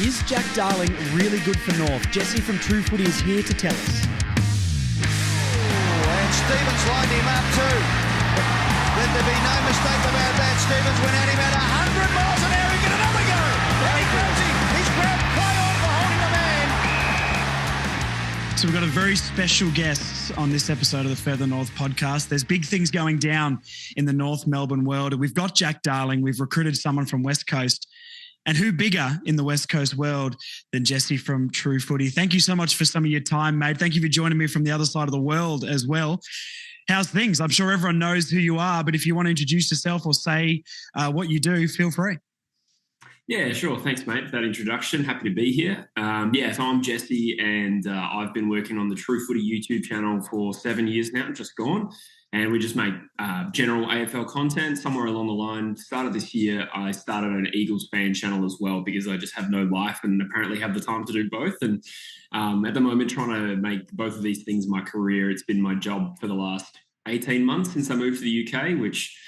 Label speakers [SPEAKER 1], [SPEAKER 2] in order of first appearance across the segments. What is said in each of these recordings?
[SPEAKER 1] Is Jack Darling really good for North? Jesse from True Footy is here to tell us.
[SPEAKER 2] And Stevens lined him up too. Let there be no mistake about that. Stevens went at him at 100 miles an hour. He get another go. And he grabs him. He's grabbed play on for holding the man.
[SPEAKER 3] So we've got a very special guest on this episode of the Further North podcast. There's big things going down in the North Melbourne world. We've got Jack Darling. We've recruited someone from West Coast. And who bigger in the West Coast world than Jesse from True Footy? Thank you so much for some of your time, mate. Thank you for joining me from the other side of the world as well. How's things? I'm sure everyone knows who you are, but if you want to introduce yourself or say what you do, feel free.
[SPEAKER 4] Yeah, sure. Thanks, mate, for that introduction. Happy to be here. So I'm Jesse, and I've been working on the True Footy YouTube channel for 7 years now, just gone. And we just make general AFL content. Somewhere along the line, started this year, I started an Eagles fan channel as well because I just have no life and apparently have the time to do both. And at the moment, trying to make both of these things my career. It's been my job for the last 18 months since I moved to the UK, which,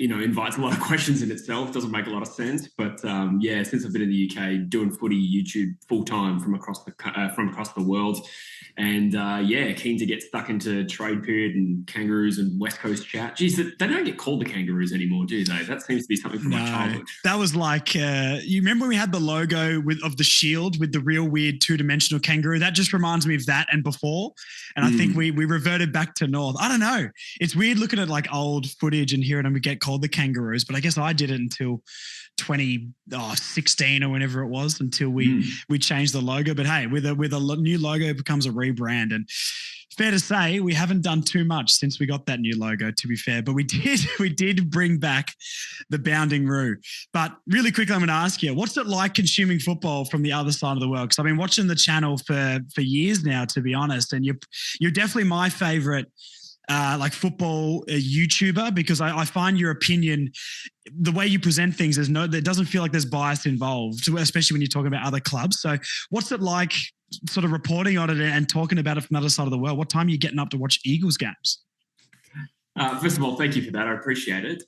[SPEAKER 4] you know, invites a lot of questions in itself. Doesn't make a lot of sense. But since I've been in the UK, doing footy YouTube full time from across the world. And keen to get stuck into trade period and kangaroos and West Coast chat. Geez, they don't get called the kangaroos anymore, do they? That seems to be something from my childhood.
[SPEAKER 3] That was like, you remember when we had the logo of the shield with the real weird two-dimensional kangaroo? That just reminds me of that and before. And I think we reverted back to North. I don't know. It's weird looking at like old footage and hearing them get called the kangaroos, but I guess I did it until 2016 or whenever it was, until we changed the logo. But hey, with a new logo, it becomes a rebrand. And fair to say, we haven't done too much since we got that new logo, to be fair. But we did bring back the Bounding Roo. But really quickly, I'm going to ask you, what's it like consuming football from the other side of the world? Because I've been watching the channel for years now, to be honest. And you're definitely my favorite football YouTuber, because I find your opinion, the way you present things, there doesn't feel like there's bias involved, especially when you're talking about other clubs. So what's it like sort of reporting on it and talking about it from the other side of the world? What time are you getting up to watch Eagles games?
[SPEAKER 4] First of all, thank you for that. I appreciate it.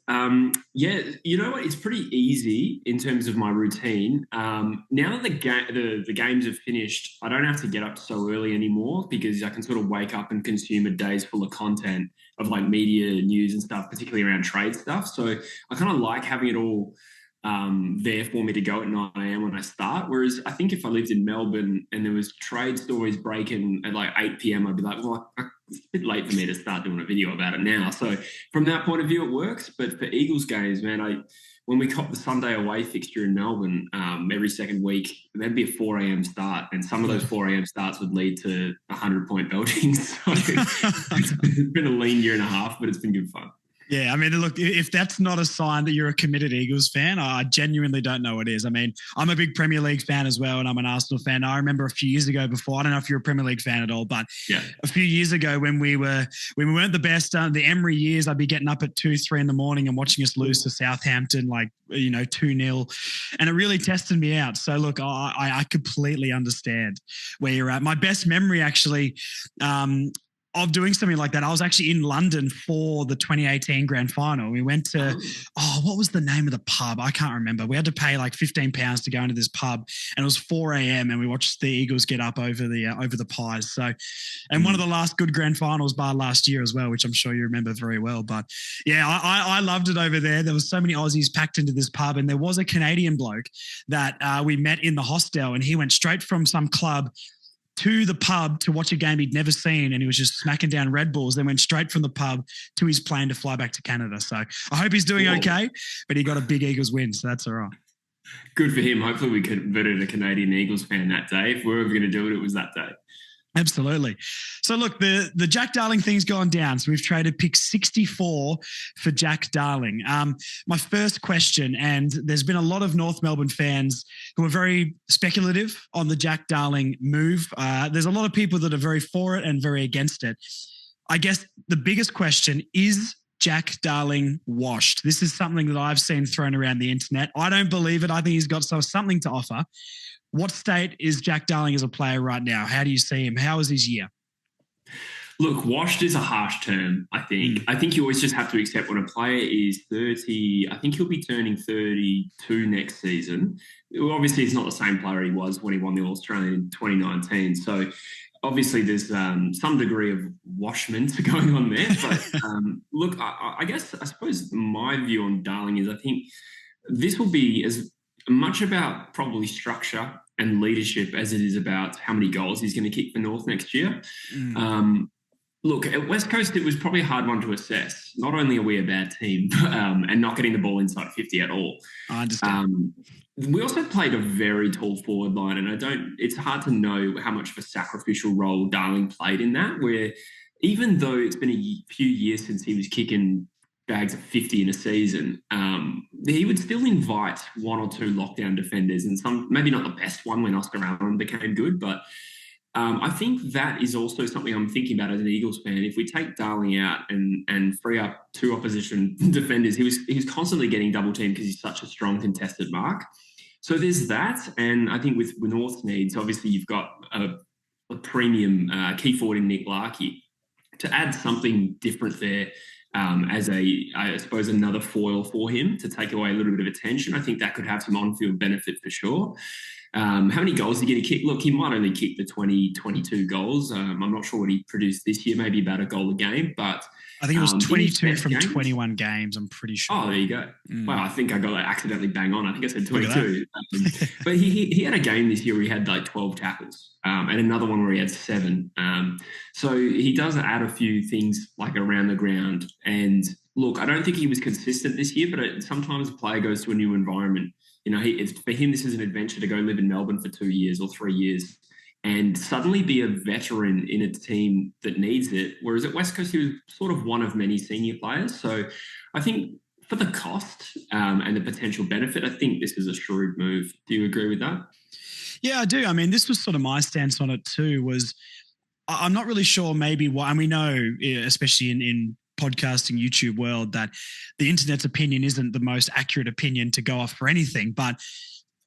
[SPEAKER 4] You know what? It's pretty easy in terms of my routine. Now that the games have finished, I don't have to get up so early anymore because I can sort of wake up and consume a day's full of content of like media news and stuff, particularly around trade stuff. So I kind of like having it all there for me to go at 9 a.m. when I start. Whereas I think if I lived in Melbourne and there was trade stories breaking at like 8 p.m, I'd be like, well, it's a bit late for me to start doing a video about it now. So from that point of view, it works. But for Eagles games, man, when we cop the Sunday away fixture in Melbourne every second week, there'd be a 4 a.m. start. And some of those 4 a.m. starts would lead to 100-point beltings. So it's been a lean year and a half, but it's been good fun.
[SPEAKER 3] Yeah, I mean, look, if that's not a sign that you're a committed Eagles fan, I genuinely don't know what is. I mean, I'm a big Premier League fan as well, and I'm an Arsenal fan. I remember a few years ago I don't know if you're a Premier League fan at all, but a few years ago when we weren't the best, the Emery years, I'd be getting up at 2, 3 in the morning and watching us lose to Southampton, 2-0. And it really tested me out. So look, I completely understand where you're at. My best memory actually, of doing something like that, I was actually in London for the 2018 grand final. We went to, what was the name of the pub? I can't remember. We had to pay like £15 to go into this pub, and it was 4 a.m. and we watched the Eagles get up over the Pies. So, and one of the last good grand finals bar last year as well, which I'm sure you remember very well. But yeah, I loved it over there. There was so many Aussies packed into this pub, and there was a Canadian bloke that we met in the hostel, and he went straight from some club to the pub to watch a game he'd never seen, and he was just smacking down Red Bulls, then went straight from the pub to his plane to fly back to Canada. So I hope he's doing okay, but he got a big Eagles win, so that's all right.
[SPEAKER 4] Good for him. Hopefully we converted a Canadian Eagles fan that day. If we were ever going to do it, it was that day.
[SPEAKER 3] Absolutely. So look, the Jack Darling thing's gone down. So we've traded pick 64 for Jack Darling. My first question, and there's been a lot of North Melbourne fans who are very speculative on the Jack Darling move. There's a lot of people that are very for it and very against it. I guess the biggest question is, Jack Darling washed? This is something that I've seen thrown around the internet. I don't believe it. I think he's got something to offer. What state is Jack Darling as a player right now? How do you see him? How is his year?
[SPEAKER 4] Look, washed is a harsh term, I think. I think you always just have to accept when a player is 30, I think he'll be turning 32 next season. Obviously, he's not the same player he was when he won the All-Australian in 2019. So obviously there's some degree of washment going on there. But look, I suppose my view on Darling is I think this will be as much about probably structure and leadership as it is about how many goals he's going to kick for North next year. Look, at West Coast, it was probably a hard one to assess. Not only are we a bad team and not getting the ball inside 50 at all.
[SPEAKER 3] I understand.
[SPEAKER 4] We also played a very tall forward line, and it's hard to know how much of a sacrificial role Darling played in that, where even though it's been a few years since he was kicking bags of 50 in a season, he would still invite one or two lockdown defenders, and some, maybe not the best one when Oscar Allen became good, but I think that is also something I'm thinking about as an Eagles fan. If we take Darling out and free up two opposition defenders, he was constantly getting double teamed because he's such a strong contested mark. So there's that, and I think with North's needs, obviously you've got a premium key forward in Nick Larkey to add something different there. As I suppose, another foil for him to take away a little bit of attention. I think that could have some on-field benefit for sure. How many goals is he going to kick? Look, he might only kick the 22 goals. I'm not sure what he produced this year, maybe about a goal a game, but
[SPEAKER 3] I think it was 22 from 21 games, I'm pretty sure.
[SPEAKER 4] Oh, there you go. Well, I think I got that accidentally bang on. I think I said 22. But he had a game this year where he had like 12 tackles and another one where he had 7. So he does add a few things like around the ground. And look, I don't think he was consistent this year, but sometimes a player goes to a new environment. You know, for him, this is an adventure to go live in Melbourne for 2 years or 3 years and suddenly be a veteran in a team that needs it. Whereas at West Coast, he was sort of one of many senior players. So I think for the cost and the potential benefit, I think this is a shrewd move. Do you agree with that?
[SPEAKER 3] Yeah, I do. I mean, this was sort of my stance on it too, was I'm not really sure maybe why, and we know, especially in podcasting YouTube world, that the internet's opinion isn't the most accurate opinion to go off for anything. But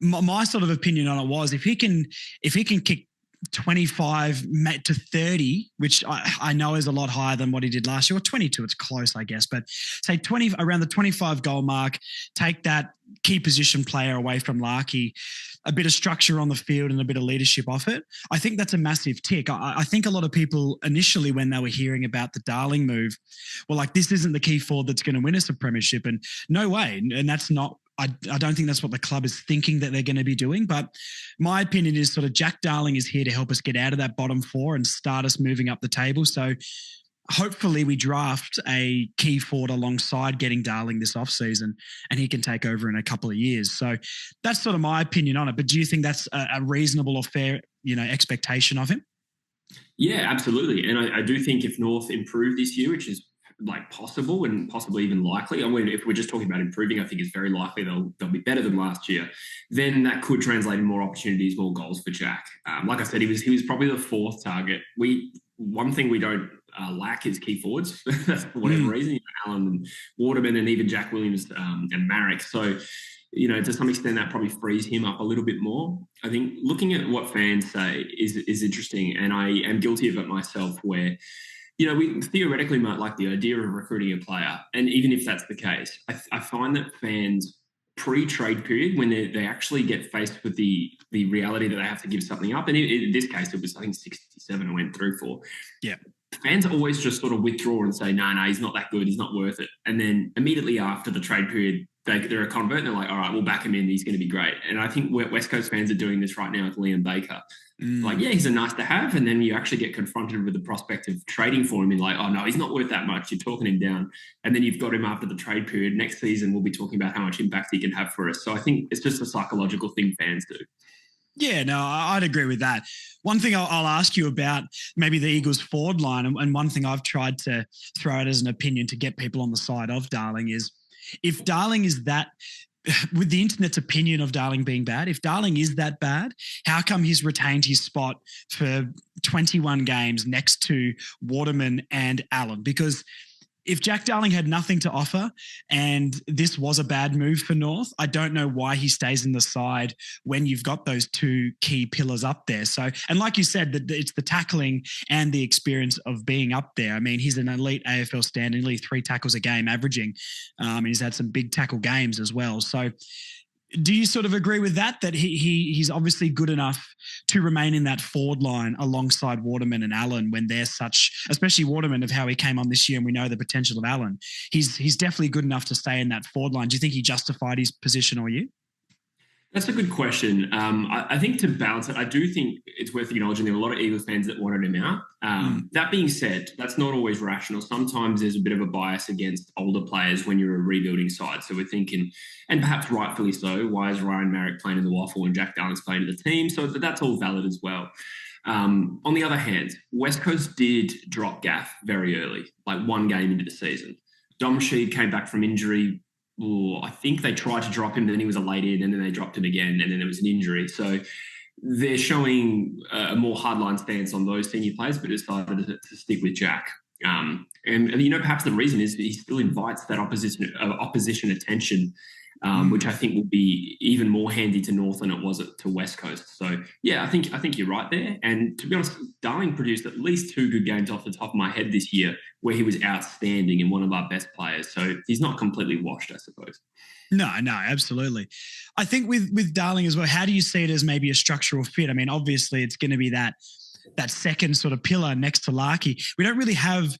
[SPEAKER 3] my sort of opinion on it was if he can kick 25 to 30, which I know is a lot higher than what he did last year, or 22, it's close, I guess, but say 20 around the 25 goal mark, take that key position player away from Larkey, a bit of structure on the field and a bit of leadership off it. I think that's a massive tick. I think a lot of people initially, when they were hearing about the Darling move, were like, this isn't the key forward that's going to win us a premiership. And no way. And that's not, I don't think that's what the club is thinking that they're going to be doing. But my opinion is sort of Jack Darling is here to help us get out of that bottom 4 and start us moving up the table. So hopefully we draft a key forward alongside getting Darling this offseason and he can take over in a couple of years. So that's sort of my opinion on it. But do you think that's a reasonable or fair, expectation of him?
[SPEAKER 4] Yeah, absolutely. And I do think if North improve this year, which is like possible and possibly even likely. I mean, if we're just talking about improving, I think it's very likely they'll be better than last year. Then that could translate in more opportunities, more goals for Jack. Like I said, he was probably the 4th target. One thing we don't lack is key forwards for whatever reason. Allen and Waterman and even Jack Williams and Marek. So, to some extent that probably frees him up a little bit more. I think looking at what fans say is interesting, and I am guilty of it myself where we theoretically might like the idea of recruiting a player. And even if that's the case, I find that fans pre-trade period, when they actually get faced with the reality that they have to give something up, and in this case, it was, I think, 67 I went through for.
[SPEAKER 3] Yeah.
[SPEAKER 4] Fans always just sort of withdraw and say, no, he's not that good. He's not worth it. And then immediately after the trade period, they're a convert and they're like, all right, we'll back him in. He's going to be great. And I think West Coast fans are doing this right now with Liam Baker. Like, yeah, he's a nice to have. And then you actually get confronted with the prospect of trading for him and like, oh, no, he's not worth that much. You're talking him down. And then you've got him after the trade period. Next season, we'll be talking about how much impact he can have for us. So I think it's just a psychological thing fans do.
[SPEAKER 3] Yeah, no, I'd agree with that. One thing I'll ask you about maybe the Eagles forward line, and one thing I've tried to throw out as an opinion to get people on the side of Darling is, if Darling is that, with the internet's opinion of Darling being bad, if Darling is that bad, how come he's retained his spot for 21 games next to Waterman and Allen? Because if Jack Darling had nothing to offer and this was a bad move for North, I don't know why he stays in the side when you've got those two key pillars up there. So, and like you said, it's the tackling and the experience of being up there. I mean, he's an elite AFL stand, nearly 3 tackles a game averaging. He's had some big tackle games as well. So do you sort of agree with that he's obviously good enough to remain in that forward line alongside Waterman and Allen when they're such, especially Waterman of how he came on this year, and we know the potential of Allen. He's definitely good enough to stay in that forward line. Do you think he justified his position or you?
[SPEAKER 4] That's a good question. I think to balance it, I do think it's worth acknowledging there were a lot of Eagles fans that wanted him out. That being said, that's not always rational. Sometimes there's a bit of a bias against older players when you're a rebuilding side. So we're thinking, and perhaps rightfully so, why is Ryan Marrick playing in the waffle and Jack Darling's playing in the team? So that's all valid as well. On the other hand, West Coast did drop Gaff very early, like 1 game into the season. Dom Sheed came back from injury. I think they tried to drop him, then he was a late in, and then they dropped him again, and then there was an injury. So they're showing a more hardline stance on those senior players, but decided to stick with Jack. And perhaps the reason is that he still invites that opposition attention, which I think will be even more handy to North than it was to West Coast. So yeah, I think you're right there. And to be honest, Darling produced at least 2 good games off the top of my head this year, where he was outstanding and one of our best players. So he's not completely washed, I suppose.
[SPEAKER 3] No, absolutely. I think with Darling as well, how do you see it as maybe a structural fit? I mean, obviously it's going to be that second sort of pillar next to Larkey. We don't really have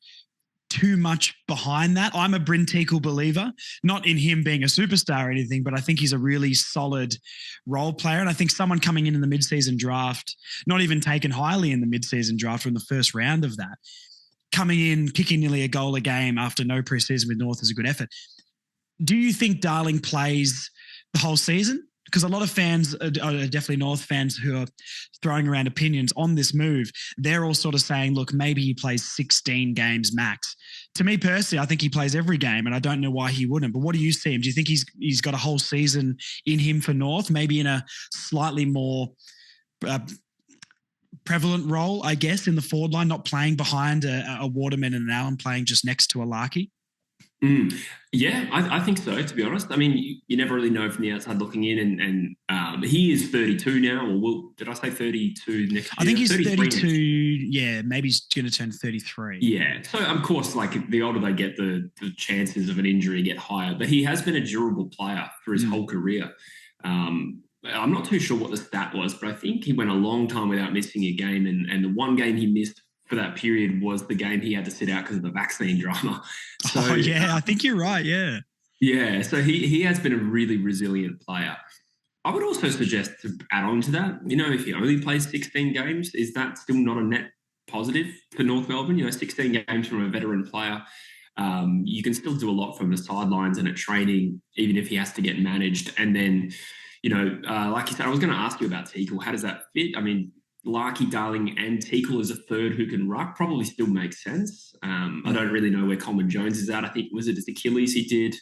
[SPEAKER 3] too much behind that. I'm a Bryn Teakle believer, not in him being a superstar or anything, but I think he's a really solid role player. And I think someone coming in the mid-season draft, not even taken highly in the mid-season draft or in the first round of that, coming in, kicking nearly a goal a game after no preseason with North is a good effort. Do you think Darling plays the whole season? Because a lot of fans are definitely North fans who are throwing around opinions on this move. They're all sort of saying, look, maybe he plays 16 games max. To me personally, I think he plays every game, and I don't know why he wouldn't. But what do you see him? Do you think he's got a whole season in him for North, maybe in a slightly more prevalent role, I guess, in the forward line, not playing behind a Waterman and an Allen, playing just next to a Larkey?
[SPEAKER 4] Yeah, I think so, to be honest. I mean, you never really know from the outside looking in, and he is 32 now, or did I say 32 next year?
[SPEAKER 3] I think he's 32, yeah, maybe he's going to turn 33.
[SPEAKER 4] Yeah, so of course, like the older they get, the chances of an injury get higher, but he has been a durable player for his whole career. I'm not too sure what the stat was, but I think he went a long time without missing a game, and the one game he missed for that period was the game he had to sit out because of the vaccine drama. So,
[SPEAKER 3] I think you're right, yeah.
[SPEAKER 4] Yeah, so he has been a really resilient player. I would also suggest to add on to that, if he only plays 16 games, is that still not a net positive for North Melbourne? 16 games from a veteran player. You can still do a lot from the sidelines and at training, even if he has to get managed. And then, like you said, I was going to ask you about Teakle. How does that fit? I mean, Larkey, Darling and Teakle as a third who can ruck probably still makes sense. I don't really know where Coleman Jones is at. I think, was it his Achilles he did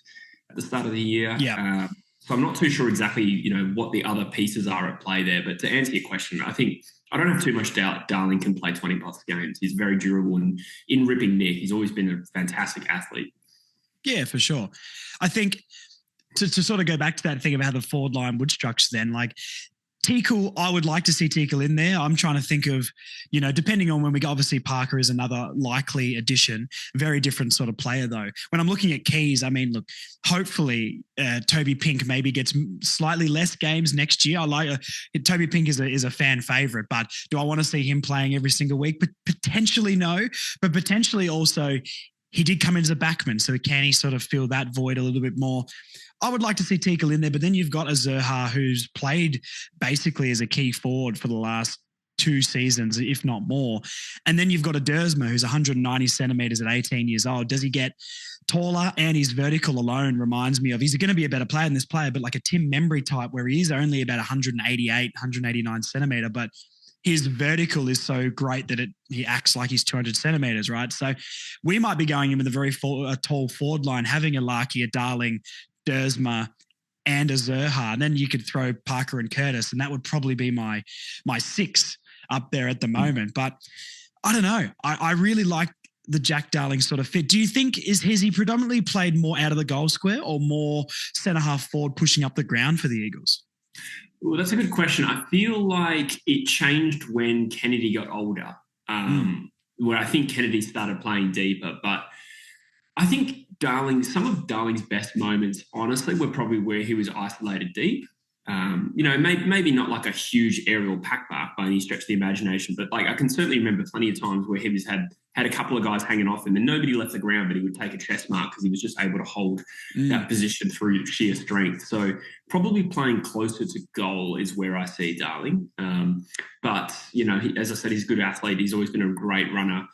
[SPEAKER 4] at the start of the year?
[SPEAKER 3] Yeah.
[SPEAKER 4] So I'm not too sure exactly, what the other pieces are at play there. But to answer your question, I think I don't have too much doubt Darling can play 20-plus games. He's very durable and in ripping nick. He's always been a fantastic athlete.
[SPEAKER 3] Yeah, for sure. I think to sort of go back to that thing about how the forward line would structure then, like Teakle, I would like to see Teakle in there. I'm trying to think of, depending on when we go, obviously Parker is another likely addition, very different sort of player though. When I'm looking at keys, I mean, look, hopefully Toby Pink maybe gets slightly less games next year. I like Toby Pink is a fan favorite, but do I want to see him playing every single week? Potentially no, but potentially also he did come in as a backman, so can he sort of fill that void a little bit more? I would like to see Teakle in there, but then you've got a Zerha who's played basically as a key forward for the last 2 seasons, if not more. And then you've got a Dersma who's 190 centimetres at 18 years old. Does he get taller? And his vertical alone reminds me of, he's going to be a better player than this player, but like a Tim Membry type where he is only about 188, 189 centimetre, but his vertical is so great that he acts like he's 200 centimetres, right? So we might be going in with a very tall forward line, having a Larkey, a Darling, Dersma and a Zerha. And then you could throw Parker and Curtis, and that would probably be my 6 up there at the moment. But I don't know. I really like the Jack Darling sort of fit. Do you think has he predominantly played more out of the goal square or more centre half forward pushing up the ground for the Eagles?
[SPEAKER 4] Well, that's a good question. I feel like it changed when Kennedy got older, where I think Kennedy started playing deeper. But I think some of Darling's best moments, honestly, were probably where he was isolated deep. Maybe not like a huge aerial pack mark by any stretch of the imagination, but like I can certainly remember plenty of times where he was had a couple of guys hanging off him and nobody left the ground, but he would take a chest mark because he was just able to hold that position through sheer strength. So probably playing closer to goal is where I see Darling. But as I said, he's a good athlete. He's always been a great runner.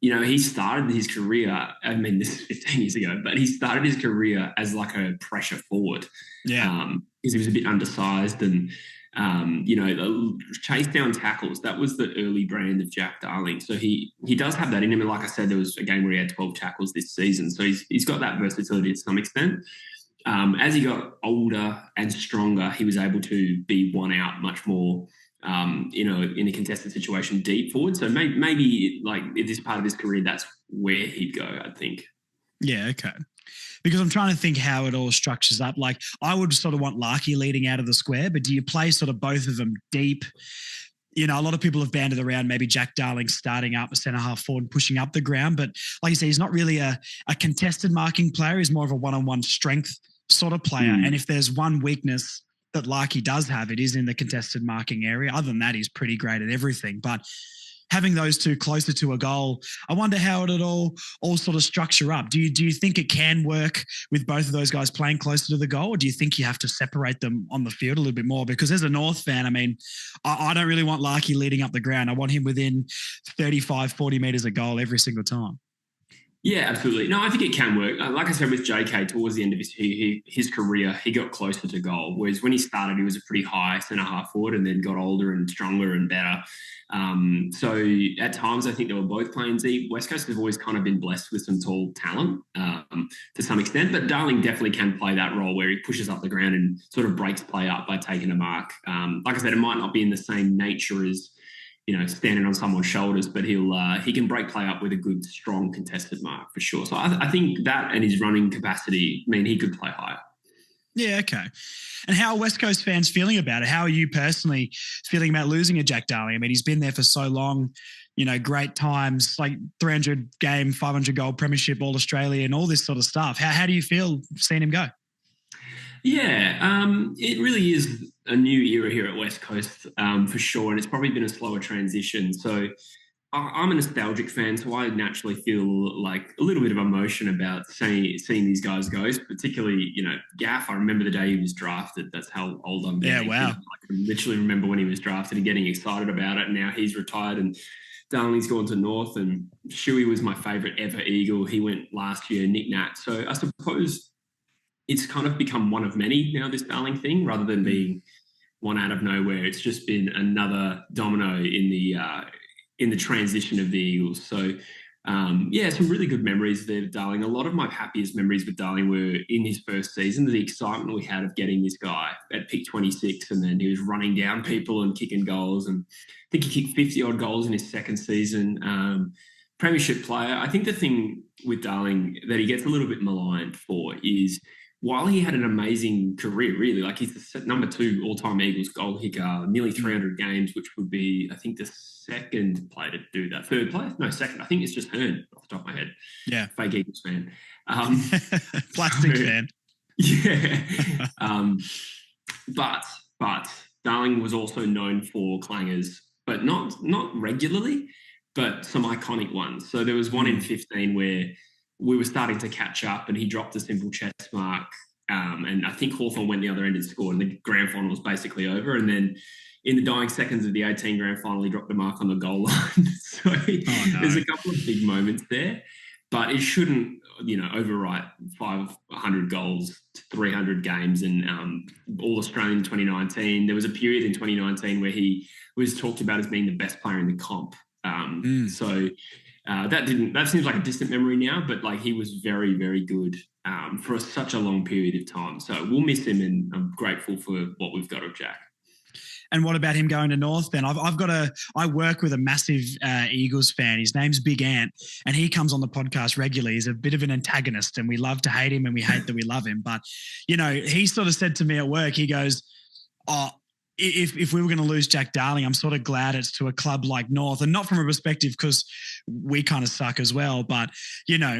[SPEAKER 4] He started his career, this is 15 years ago, but he started his career as like a pressure forward.
[SPEAKER 3] Yeah.
[SPEAKER 4] Because he was a bit undersized and, the chase down tackles, that was the early brand of Jack Darling. So he does have that in him. And like I said, there was a game where he had 12 tackles this season. So he's got that versatility to some extent. As he got older and stronger, he was able to be one out much more in a contested situation deep forward. So maybe like in this part of his career, that's where he'd go, I think.
[SPEAKER 3] Yeah, okay. Because I'm trying to think how it all structures up. Like I would sort of want Larky leading out of the square, but do you play sort of both of them deep? A lot of people have banded around maybe Jack Darling starting up a centre half forward and pushing up the ground. But like you say, he's not really a contested marking player. He's more of a one-on-one strength sort of player. And if there's one weakness that Larky does have, it is in the contested marking area. Other than that, he's pretty great at everything. But having those two closer to a goal, I wonder how it all sort of structure up. Do you think it can work with both of those guys playing closer to the goal, or do you think you have to separate them on the field a little bit more? Because as a North fan, I don't really want Larky leading up the ground. I want him within 35, 40 metres of goal every single time.
[SPEAKER 4] Yeah, absolutely. No, I think it can work. Like I said, with JK, towards the end of his career, he got closer to goal. Whereas when he started, he was a pretty high centre half forward and then got older and stronger and better. So at times, I think they were both playing deep. West Coast have always kind of been blessed with some tall talent to some extent. But Darling definitely can play that role where he pushes up the ground and sort of breaks play up by taking a mark. Like I said, it might not be in the same nature as standing on someone's shoulders, but he can break play up with a good, strong contested mark for sure. So I think that and his running capacity mean he could play higher.
[SPEAKER 3] Yeah, okay. And how are West Coast fans feeling about it? How are you personally feeling about losing a Jack Darling? He's been there for so long, great times, like 300 game, 500 goal premiership, All Australia and all this sort of stuff. How do you feel seeing him go?
[SPEAKER 4] Yeah, it really is a new era here at West Coast for sure, and it's probably been a slower transition. So I'm a nostalgic fan, so I naturally feel like a little bit of emotion about seeing these guys go, particularly, Gaff. I remember the day he was drafted. That's how old I'm getting.
[SPEAKER 3] Yeah, wow.
[SPEAKER 4] I can literally remember when he was drafted and getting excited about it, and now he's retired and Darling's gone to North, and Shuey was my favourite ever Eagle. He went last year, Nick Nat. So I suppose it's kind of become one of many now, this Darling thing, rather than being one out of nowhere. It's just been another domino in the transition of the Eagles. So, some really good memories there with Darling. A lot of my happiest memories with Darling were in his first season, the excitement we had of getting this guy at pick 26, and then he was running down people and kicking goals. And I think he kicked 50-odd goals in his second season. Premiership player. I think the thing with Darling that he gets a little bit maligned for is while he had an amazing career, really, like he's the number 2 all-time Eagles goal kicker, nearly 300 games, which would be, I think, the second player to do that. Third player? No, second. I think it's just Hearn off the top of my head.
[SPEAKER 3] Yeah.
[SPEAKER 4] Fake Eagles fan.
[SPEAKER 3] Plastic fan.
[SPEAKER 4] Yeah. But Darling was also known for clangers, but not regularly, but some iconic ones. So there was one in 15 where we were starting to catch up and he dropped a simple chest mark. And I think Hawthorn went the other end and scored, and the grand final was basically over. And then in the dying seconds of the 18 grand final, he dropped the mark on the goal line. So there's a couple of big moments there, but it shouldn't, overwrite 500 goals, 300 games, and All Australian 2019. There was a period in 2019 where he was talked about as being the best player in the comp. So that seems like a distant memory now, but like he was very, very good for such a long period of time. So we'll miss him, and I'm grateful for what we've got of Jack.
[SPEAKER 3] And what about him going to North, Ben? I work with a massive Eagles fan. His name's Big Ant, and he comes on the podcast regularly. He's a bit of an antagonist, and we love to hate him and we hate that we love him. But, he sort of said to me at work, he goes, oh, if we were going to lose Jack Darling, I'm sort of glad it's to a club like North, and not from a perspective because we kind of suck as well, but,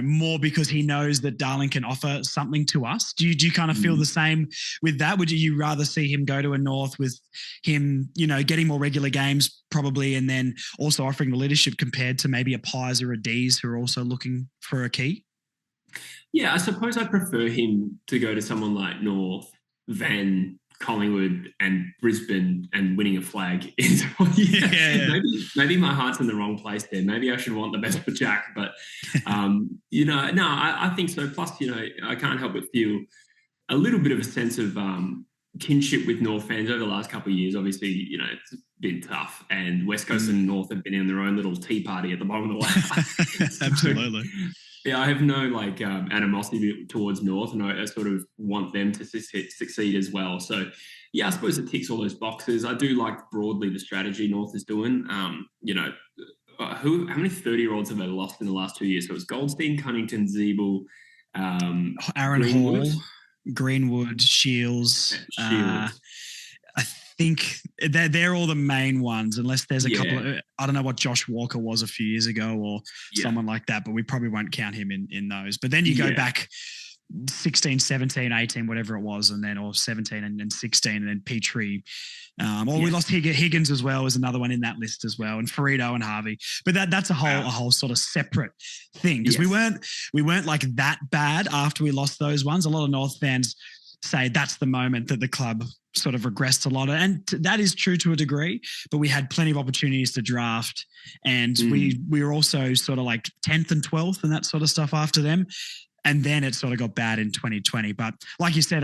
[SPEAKER 3] more because he knows that Darling can offer something to us. Do you kind of feel the same with that? Would you rather see him go to a North with him, getting more regular games probably, and then also offering the leadership compared to maybe a Pies or a D's who are also looking for a key?
[SPEAKER 4] Yeah, I suppose I prefer him to go to someone like North than Collingwood and Brisbane and winning a flag.
[SPEAKER 3] Yeah.
[SPEAKER 4] Maybe my heart's in the wrong place there. Maybe I should want the best for Jack, but I think so. Plus, I can't help but feel a little bit of a sense of kinship with North fans over the last couple of years. Obviously, it's been tough, and West Coast and North have been in their own little tea party at the bottom of the ladder.
[SPEAKER 3] Absolutely.
[SPEAKER 4] Yeah, I have no animosity towards North, and I sort of want them to succeed as well. So, yeah, I suppose it ticks all those boxes. I do like broadly the strategy North is doing. How many 30-year-olds have they lost in the last 2 years? So it was Goldstein, Cunnington, Zeeble,
[SPEAKER 3] Aaron Hall, Greenwood, Shields. I think they're all the main ones, unless there's a couple of, I don't know what Josh Walker was a few years ago or someone like that, but we probably won't count him in those. But then you go back 16, 17, 18, whatever it was, and then or 17 and then 16, and then Petrie. We lost Higgins as well as another one in that list as well, and Ferrito and Harvey. But that's a whole sort of separate thing, because we weren't like that bad after we lost those ones. A lot of North fans say that's the moment that the club sort of regressed a lot. And that is true to a degree, but we had plenty of opportunities to draft, and we were also sort of like 10th and 12th and that sort of stuff after them. And then it sort of got bad in 2020. But like you said,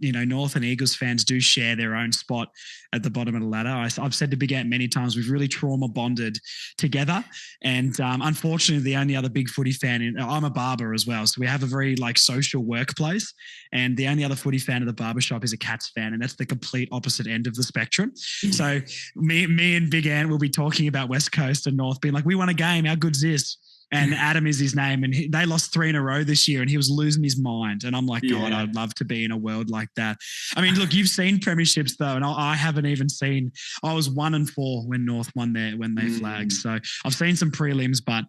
[SPEAKER 3] North and Eagles fans do share their own spot at the bottom of the ladder. I've said to Big Ant many times, we've really trauma bonded together. And unfortunately, the only other big footy fan, I'm a barber as well, so we have a very social workplace. And the only other footy fan of the barbershop is a Cats fan, and that's the complete opposite end of the spectrum. So me and Big Ant will be talking about West Coast and North, being like, we won a game, how good's this? And Adam is his name, and they lost 3 in a row this year, and he was losing his mind. And I'm like, God, I'd love to be in a world like that. I mean, look, you've seen premierships though, and I haven't even seen. I was 1-4 when North won when they flagged. So I've seen some prelims, but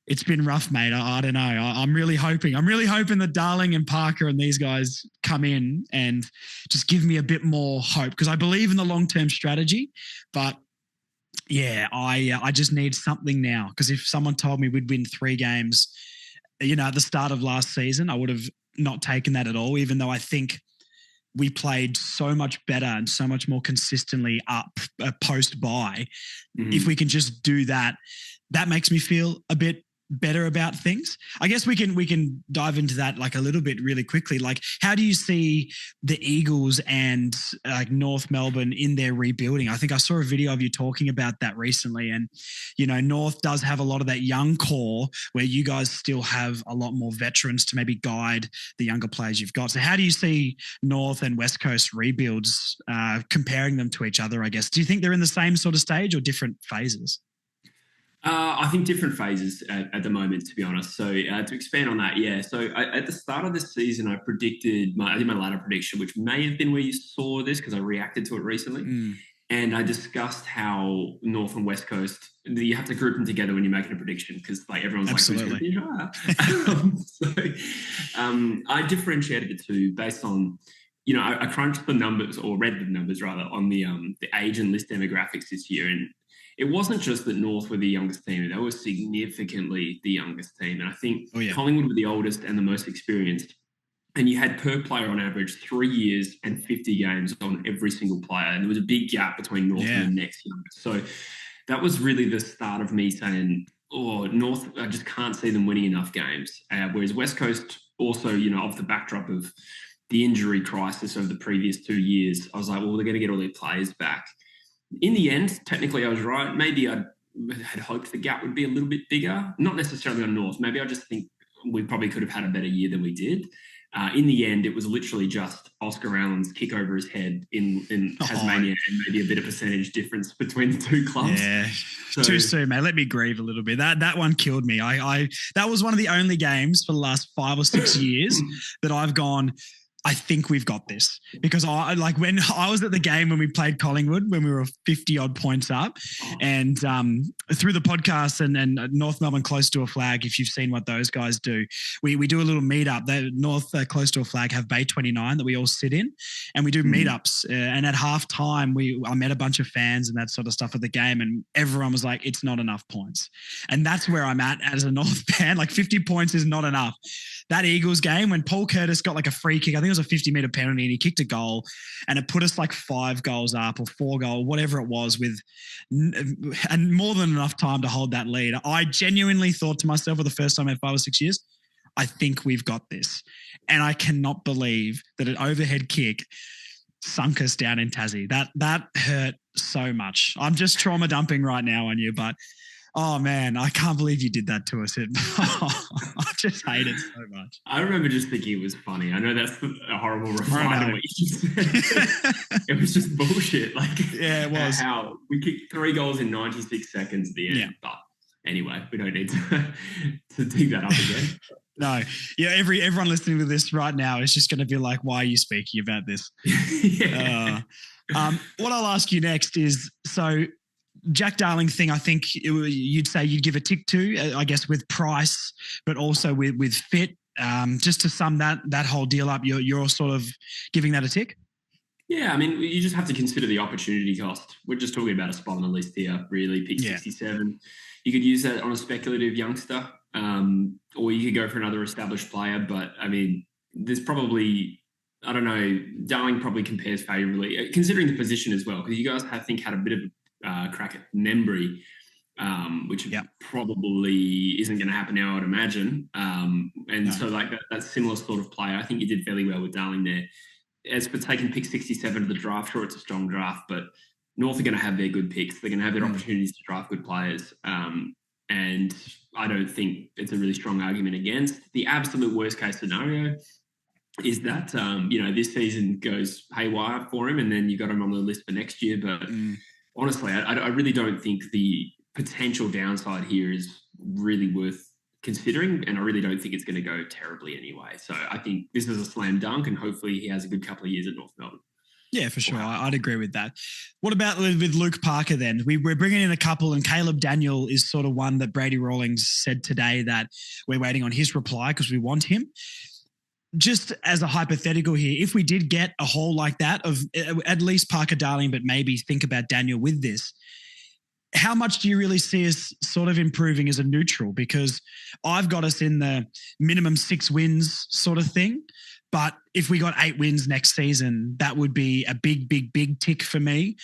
[SPEAKER 3] it's been rough, mate. I don't know. I'm really hoping that Darling and Parker and these guys come in and just give me a bit more hope, because I believe in the long-term strategy, but. Yeah, I just need something now, because if someone told me we'd win 3 games, at the start of last season, I would have not taken that at all, even though I think we played so much better and so much more consistently up post-bye. If we can just do that, that makes me feel a bit better about things. I guess we can dive into that like a little bit really quickly. Like, how do you see the Eagles and North Melbourne in their rebuilding? I think I saw a video of you talking about that recently, and North does have a lot of that young core where you guys still have a lot more veterans to maybe guide the younger players you've got. So how do you see North and West Coast rebuilds, comparing them to each other, I guess? Do you think they're in the same sort of stage or different phases?
[SPEAKER 4] I think different phases at the moment, to be honest. So to expand on that, So at the start of the season, I did my ladder prediction, which may have been where you saw this because I reacted to it recently. And I discussed how North and West Coast, you have to group them together when you're making a prediction, because everyone's
[SPEAKER 3] Absolutely.
[SPEAKER 4] I differentiated the two based on, I crunched the numbers, or read the numbers rather, on the age and list demographics this year. And it wasn't just that North were the youngest team. They were significantly the youngest team. And I think Collingwood were the oldest and the most experienced. And you had per player on average 3 years and 50 games on every single player. And there was a big gap between North and the next youngest. So that was really the start of me saying, North, I just can't see them winning enough games. Whereas West Coast also, off the backdrop of the injury crisis over the previous 2 years, I was like, well, they're going to get all their players back. In the end, technically I was right. Maybe I had hoped the gap would be a little bit bigger. Not necessarily on North. Maybe I just think we probably could have had a better year than we did. In the end, it was literally just Oscar Allen's kick over his head in Tasmania and maybe a bit of percentage difference between the two clubs.
[SPEAKER 3] Yeah,
[SPEAKER 4] So,
[SPEAKER 3] too soon, mate. Let me grieve a little bit. That one killed me. I that was one of the only games for the last 5 or 6 years that I've gone, I think we've got this, because when I was at the game when we played Collingwood, when we were 50 odd points up, and through the podcast and North Melbourne Close to a Flag, if you've seen what those guys do, we do a little meetup. The North Close to a Flag have Bay 29 that we all sit in, and we do meetups. And at halftime, I met a bunch of fans and that sort of stuff at the game, and everyone was like, "It's not enough points," and that's where I'm at as a North fan. Like 50 points is not enough. That Eagles game when Paul Curtis got like a free kick, I think it was a 50-meter penalty, and he kicked a goal, and it put us like 5 goals up or 4 goals, whatever it was, and more than enough time to hold that lead. I genuinely thought to myself for the first time in 5 or 6 years, I think we've got this. And I cannot believe that an overhead kick sunk us down in Tassie. That hurt so much. I'm just trauma dumping right now on you, but oh man, I can't believe you did that to us. I just hate it so much.
[SPEAKER 4] I remember just thinking it was funny. I know that's a horrible reply to what you just said. It was just bullshit. Like,
[SPEAKER 3] yeah, it was.
[SPEAKER 4] How we kicked 3 goals in 96 seconds at the end.
[SPEAKER 3] Yeah.
[SPEAKER 4] But anyway, we don't need to dig that up again.
[SPEAKER 3] No. Yeah, everyone listening to this right now is just going to be like, why are you speaking about this?
[SPEAKER 4] Yeah.
[SPEAKER 3] What I'll ask you next is, so Jack Darling thing, I think you'd say you'd give a tick to, I guess, with price, but also with fit. Just to sum that whole deal up, you're sort of giving that a tick?
[SPEAKER 4] Yeah, I mean, you just have to consider the opportunity cost. We're just talking about a spot on the list here, really. Pick 67. You could use that on a speculative youngster, or you could go for another established player. But, I mean, there's probably, I don't know, Darling probably compares favourably, considering the position as well, because you guys, I think, had a bit of crack at Membry, which probably isn't going to happen now, I'd imagine. So like that similar sort of player, I think you did fairly well with Darling there. As for taking pick 67 of the draft, sure, it's a strong draft, but North are going to have their good picks. They're going to have their opportunities to draft good players. And I don't think it's a really strong argument against. The absolute worst case scenario is that, this season goes haywire for him, and then you got him on the list for next year. But honestly, I really don't think the potential downside here is really worth considering, and I really don't think it's going to go terribly anyway. So I think this is a slam dunk, and hopefully he has a good couple of years at North Melbourne.
[SPEAKER 3] Yeah, for sure. I'd agree with that. What about with Luke Parker then? We're bringing in a couple, and Caleb Daniel is sort of one that Brady Rawlings said today that we're waiting on his reply because we want him. Just as a hypothetical here, if we did get a haul like that of at least Parker Darling, but maybe think about Daniel with this, how much do you really see us sort of improving as a neutral? Because I've got us in the minimum 6 wins sort of thing. But if we got 8 wins next season, that would be a big, big, big tick for me.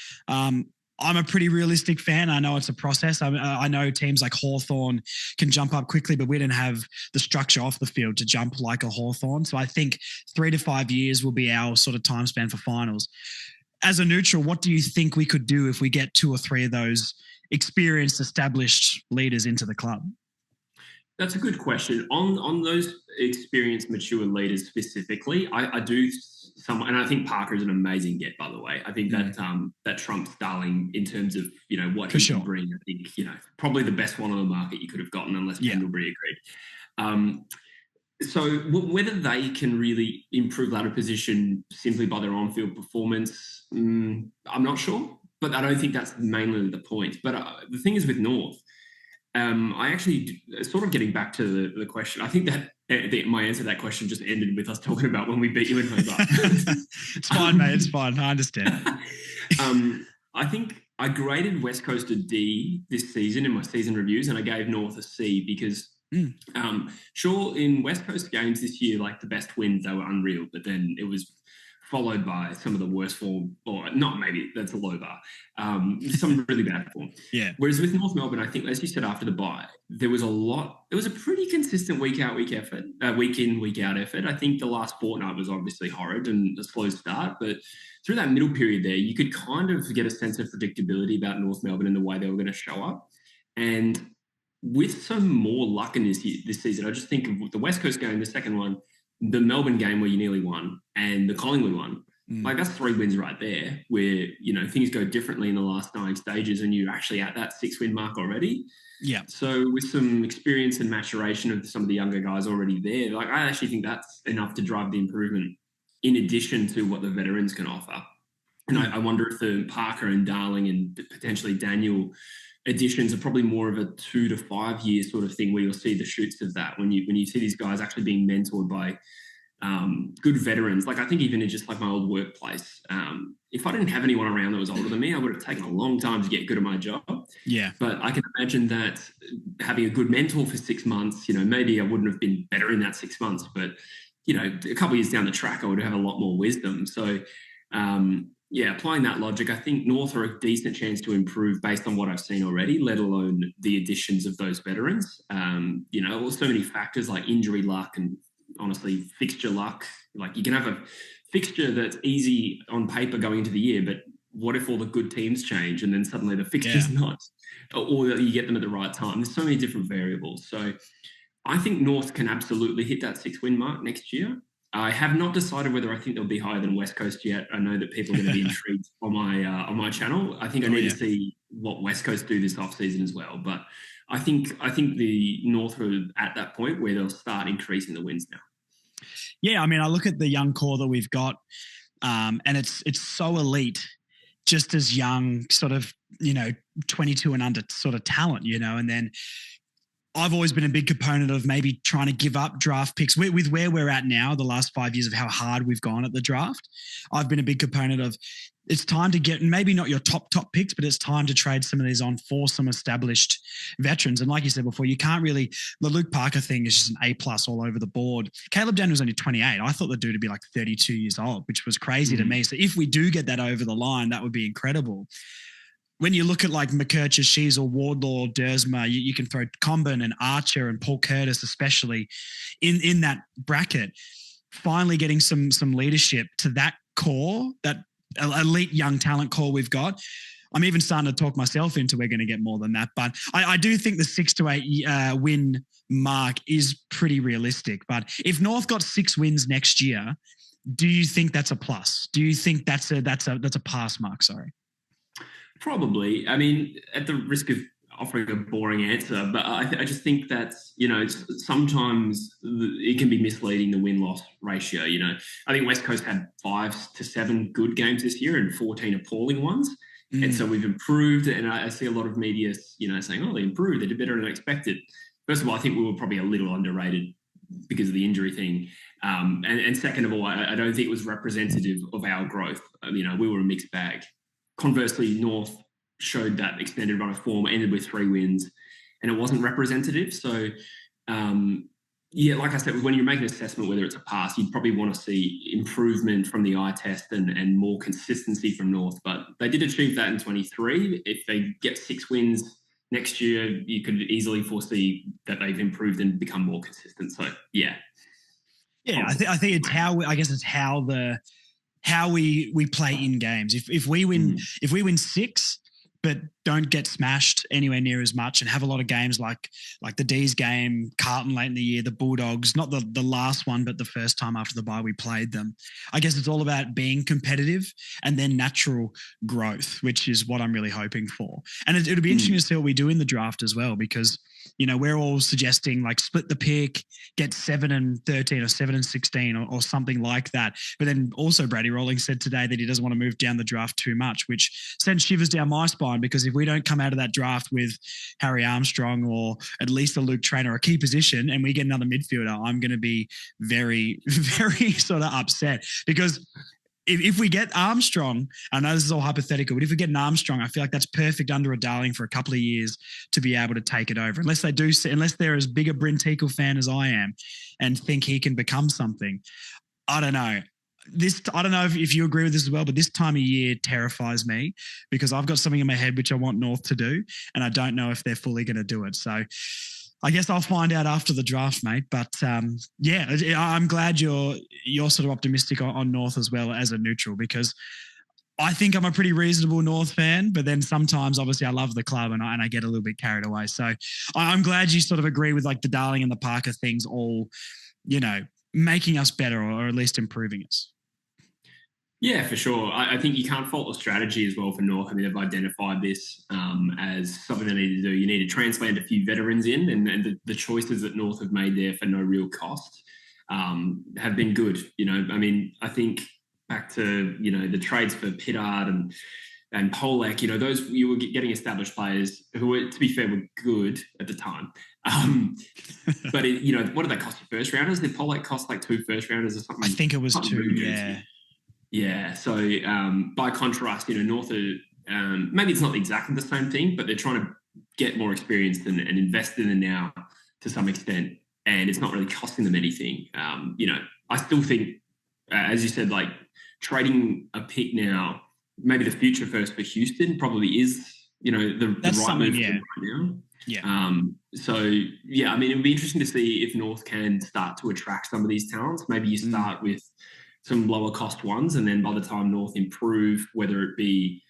[SPEAKER 3] I'm a pretty realistic fan. I know it's a process. I know teams like Hawthorn can jump up quickly, but we don't have the structure off the field to jump like a Hawthorn. So I think 3 to 5 years will be our sort of time span for finals. As a neutral, what do you think we could do if we get 2 or 3 of those experienced, established leaders into the club?
[SPEAKER 4] That's a good question. On those experienced, mature leaders specifically, I do and I think Parker is an amazing get, by the way. I think that trumps Darling in terms of, what he can bring. I think, probably the best one on the market you could have gotten, unless Pendlebury agreed. So whether they can really improve ladder position simply by their on-field performance, I'm not sure, but I don't think that's mainly the point. But the thing is with North, I actually, sort of getting back to the question, I think that my answer to that question just ended with us talking about when we beat you in Hobart.
[SPEAKER 3] It's fine, mate. It's fine. I understand.
[SPEAKER 4] I think I graded West Coast a D this season in my season reviews, and I gave North a C because sure, in West Coast games this year, like the best wins, they were unreal, but then it was followed by some of the worst form, or not, maybe that's a low bar, some really bad form.
[SPEAKER 3] Yeah.
[SPEAKER 4] Whereas with North Melbourne, I think, as you said, after the bye, it was a pretty consistent week out, week effort, week in, week out effort. I think the last fortnight was obviously horrid and a slow start, but through that middle period there, you could kind of get a sense of predictability about North Melbourne and the way they were going to show up. And with some more luck in this season, I just think of the West Coast game, the second one, the Melbourne game where you nearly won and the Collingwood one. Like that's 3 wins right there where, things go differently in the last 9 stages and you're actually at that 6-win mark already.
[SPEAKER 3] Yeah.
[SPEAKER 4] So with some experience and maturation of some of the younger guys already there, like I actually think that's enough to drive the improvement in addition to what the veterans can offer. And I wonder if the Parker and Darling and potentially Daniel additions are probably more of a 2 to 5 year sort of thing where you'll see the shoots of that when you see these guys actually being mentored by good veterans. Like I think even in just like my old workplace, if I didn't have anyone around that was older than me, I would have taken a long time to get good at my job.
[SPEAKER 3] Yeah.
[SPEAKER 4] But I can imagine that having a good mentor for 6 months, maybe I wouldn't have been better in that 6 months, but a couple of years down the track, I would have a lot more wisdom. So, applying that logic, I think North are a decent chance to improve based on what I've seen already, let alone the additions of those veterans. So many factors like injury luck and honestly fixture luck. Like you can have a fixture that's easy on paper going into the year, but what if all the good teams change and then suddenly the fixture's not, or that you get them at the right time? There's so many different variables. So I think North can absolutely hit that 6-win mark next year. I have not decided whether I think they'll be higher than West Coast yet. I know that people are going to be intrigued on my channel. I think I need to see what West Coast do this offseason as well. But I think the North are at that point where they'll start increasing the wins now.
[SPEAKER 3] Yeah, I mean, I look at the young core that we've got, and it's so elite, just as young, sort of 22 and under sort of talent, and then. I've always been a big component of maybe trying to give up draft picks with where we're at now, the last 5 years of how hard we've gone at the draft. I've been a big component of it's time to get maybe not your top picks, but it's time to trade some of these on for some established veterans. And like you said before, you can't really, the Luke Parker thing is just an A+ all over the board. Caleb Daniel was only 28. I thought the dude would be like 32 years old, which was crazy to me. So if we do get that over the line, that would be incredible. When you look at like McKercher, Sheasel, Wardlaw, Dersma, you can throw Comben and Archer and Paul Curtis, especially in that bracket, finally getting some leadership to that core, that elite young talent core we've got. I'm even starting to talk myself into we're going to get more than that. But I do think the 6 to 8 win mark is pretty realistic. But if North got 6 wins next year, do you think that's a plus? Do you think that's a pass mark? Sorry.
[SPEAKER 4] Probably. I mean, at the risk of offering a boring answer, but I just think that, sometimes it can be misleading, the win-loss ratio. I think West Coast had 5 to 7 good games this year and 14 appalling ones. And so we've improved, and I see a lot of media, saying, oh, they improved, they did better than expected. First of all, I think we were probably a little underrated because of the injury thing. And second of all, I don't think it was representative of our growth. We were a mixed bag. Conversely, North showed that extended run of form, ended with 3 wins, and it wasn't representative. So, like I said, when you're making an assessment whether it's a pass, you'd probably want to see improvement from the eye test and more consistency from North. But they did achieve that in 23. If they get 6 wins next year, you could easily foresee that they've improved and become more consistent. So, yeah.
[SPEAKER 3] Yeah, I think it's how we play in games. If we win 6, but don't get smashed anywhere near as much and have a lot of games like the D's game, Carlton late in the year, the Bulldogs, not the last one, but the first time after the bye we played them. I guess it's all about being competitive and then natural growth, which is what I'm really hoping for. And it'll be interesting to see what we do in the draft as well, because we're all suggesting like split the pick, get 7 and 13 or 7 and 16 or something like that. But then also Brady Rawlings said today that he doesn't want to move down the draft too much, which sends shivers down my spine, because if we don't come out of that draft with Harry Armstrong or at least a Luke Traynor, a key position, and we get another midfielder, I'm going to be very, very sort of upset, because if we get Armstrong, I know this is all hypothetical, but if we get an Armstrong, I feel like that's perfect under a Darling for a couple of years to be able to take it over. Unless they're as big a Bryn Teakle fan as I am and think he can become something. I don't know. I don't know if you agree with this as well, but this time of year terrifies me, because I've got something in my head which I want North to do, and I don't know if they're fully going to do it. So I guess I'll find out after the draft, mate. But I'm glad you're sort of optimistic on North as well as a neutral, because I think I'm a pretty reasonable North fan, but then sometimes obviously I love the club and I get a little bit carried away. So I'm glad you sort of agree with like the Darling and the Parker things all, making us better or at least improving us.
[SPEAKER 4] Yeah, for sure. I think you can't fault the strategy as well for North. I mean, they've identified this as something they need to do. You need to transplant a few veterans in, and the choices that North have made there for no real cost have been good. I mean, I think back to, the trades for Pittard and Polak, those you were getting established players who were, to be fair, were good at the time. But, what did they cost you first rounders? Did Polak cost like 2 first rounders or something?
[SPEAKER 3] I think it was 2, yeah.
[SPEAKER 4] Yeah. So by contrast, North are, maybe it's not exactly the same thing, but they're trying to get more experience and invest in them now to some extent. And it's not really costing them anything. I still think, as you said, like trading a pick now, maybe the future first for Houston probably is, the right move right now.
[SPEAKER 3] Yeah.
[SPEAKER 4] So, I mean, it'll be interesting to see if North can start to attract some of these talents. Maybe you start with some lower cost ones, and then by the time North improve, whether it be,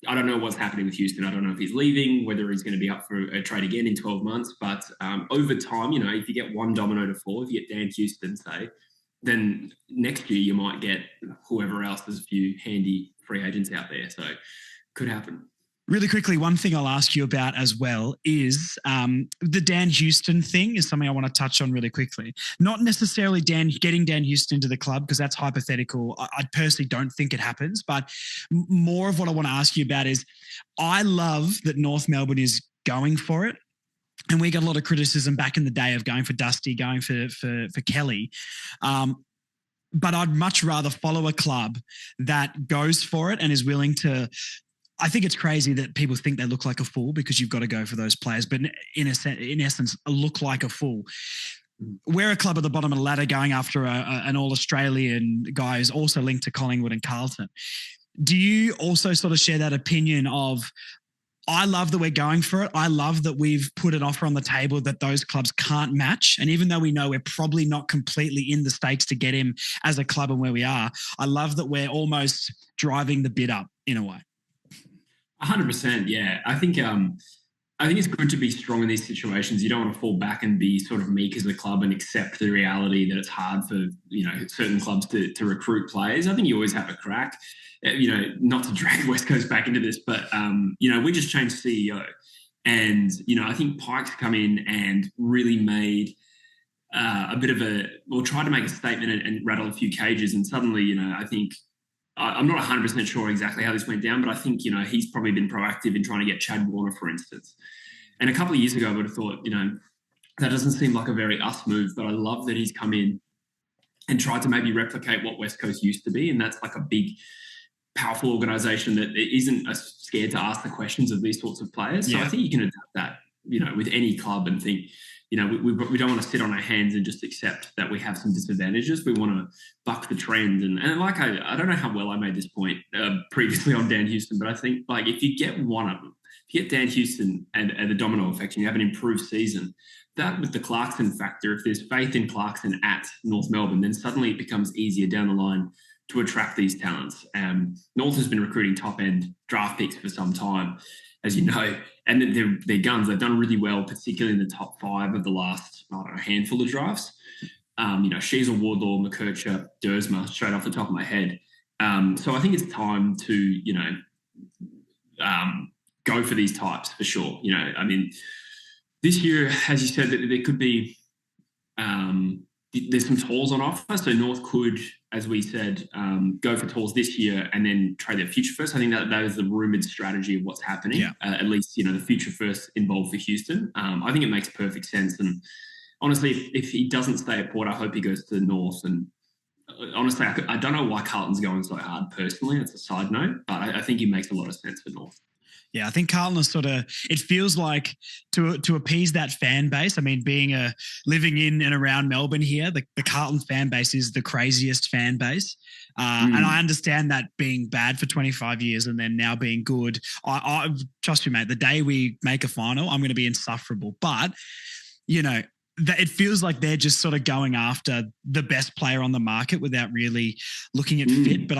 [SPEAKER 4] I don't know what's happening with Houston. I don't know if he's leaving, whether he's going to be up for a trade again in 12 months. But over time, if you get one domino to fall, if you get Dan Houston, say, then next year you might get whoever else. There's a few handy free agents out there. So could happen.
[SPEAKER 3] Really quickly, one thing I'll ask you about as well is the Dan Houston thing is something I want to touch on really quickly. Not necessarily getting Dan Houston into the club, because that's hypothetical. I personally don't think it happens, but more of what I want to ask you about is I love that North Melbourne is going for it. And we got a lot of criticism back in the day of going for Dusty, going for Kelly. But I'd much rather follow a club that goes for it and is willing to. I think it's crazy that people think they look like a fool because you've got to go for those players, but in essence, look like a fool. We're a club at the bottom of the ladder going after an All-Australian guy who's also linked to Collingwood and Carlton. Do you also sort of share that opinion of, I love that we're going for it. I love that we've put an offer on the table that those clubs can't match. And even though we know we're probably not completely in the stakes to get him as a club and where we are, I love that we're almost driving the bid up in a way.
[SPEAKER 4] 100%. Yeah. I think it's good to be strong in these situations. You don't want to fall back and be sort of meek as a club and accept the reality that it's hard for, certain clubs to recruit players. I think you always have a crack, not to drag West Coast back into this, but, we just changed CEO, and, I think Pike's come in and really made a bit of tried to make a statement and rattle a few cages. And suddenly, I think, I'm not 100% sure exactly how this went down, but I think, he's probably been proactive in trying to get Chad Warner, for instance. And a couple of years ago, I would have thought, that doesn't seem like a very us move, but I love that he's come in and tried to maybe replicate what West Coast used to be. And that's like a big, powerful organisation that isn't scared to ask the questions of these sorts of players. So I think you can adapt that, with any club and think, we don't want to sit on our hands and just accept that we have some disadvantages. We want to buck the trend. And like, I don't know how well I made this point previously on Dan Houston, but I think like if you get one of them, if you get Dan Houston and the domino effect and you have an improved season, that with the Clarkson factor, if there's faith in Clarkson at North Melbourne, then suddenly it becomes easier down the line to attract these talents. North has been recruiting top-end draft picks for some time, as you know, and they're guns. They've done really well, particularly in the top 5 of the last, handful of drafts. Sheasel, Wardlaw, McKercher, Dersma, straight off the top of my head. So I think it's time to, go for these types for sure. This year, as you said, there could be, there's some talls on offer. So North could, as we said, go for talls this year and then trade their future first. I think that is the rumoured strategy of what's happening. Yeah. At least, the future first involved for Houston. I think it makes perfect sense. And honestly, if he doesn't stay at Port, I hope he goes to the North. And honestly, I don't know why Carlton's going so hard personally. It's a side note, but I think he makes a lot of sense for North.
[SPEAKER 3] Yeah, I think Carlton is it feels like to appease that fan base. I mean, living in and around Melbourne here, the Carlton fan base is the craziest fan base. And I understand that being bad for 25 years and then now being good. I trust me, mate, the day we make a final, I'm going to be insufferable. But, that it feels like they're just sort of going after the best player on the market without really looking at fit. But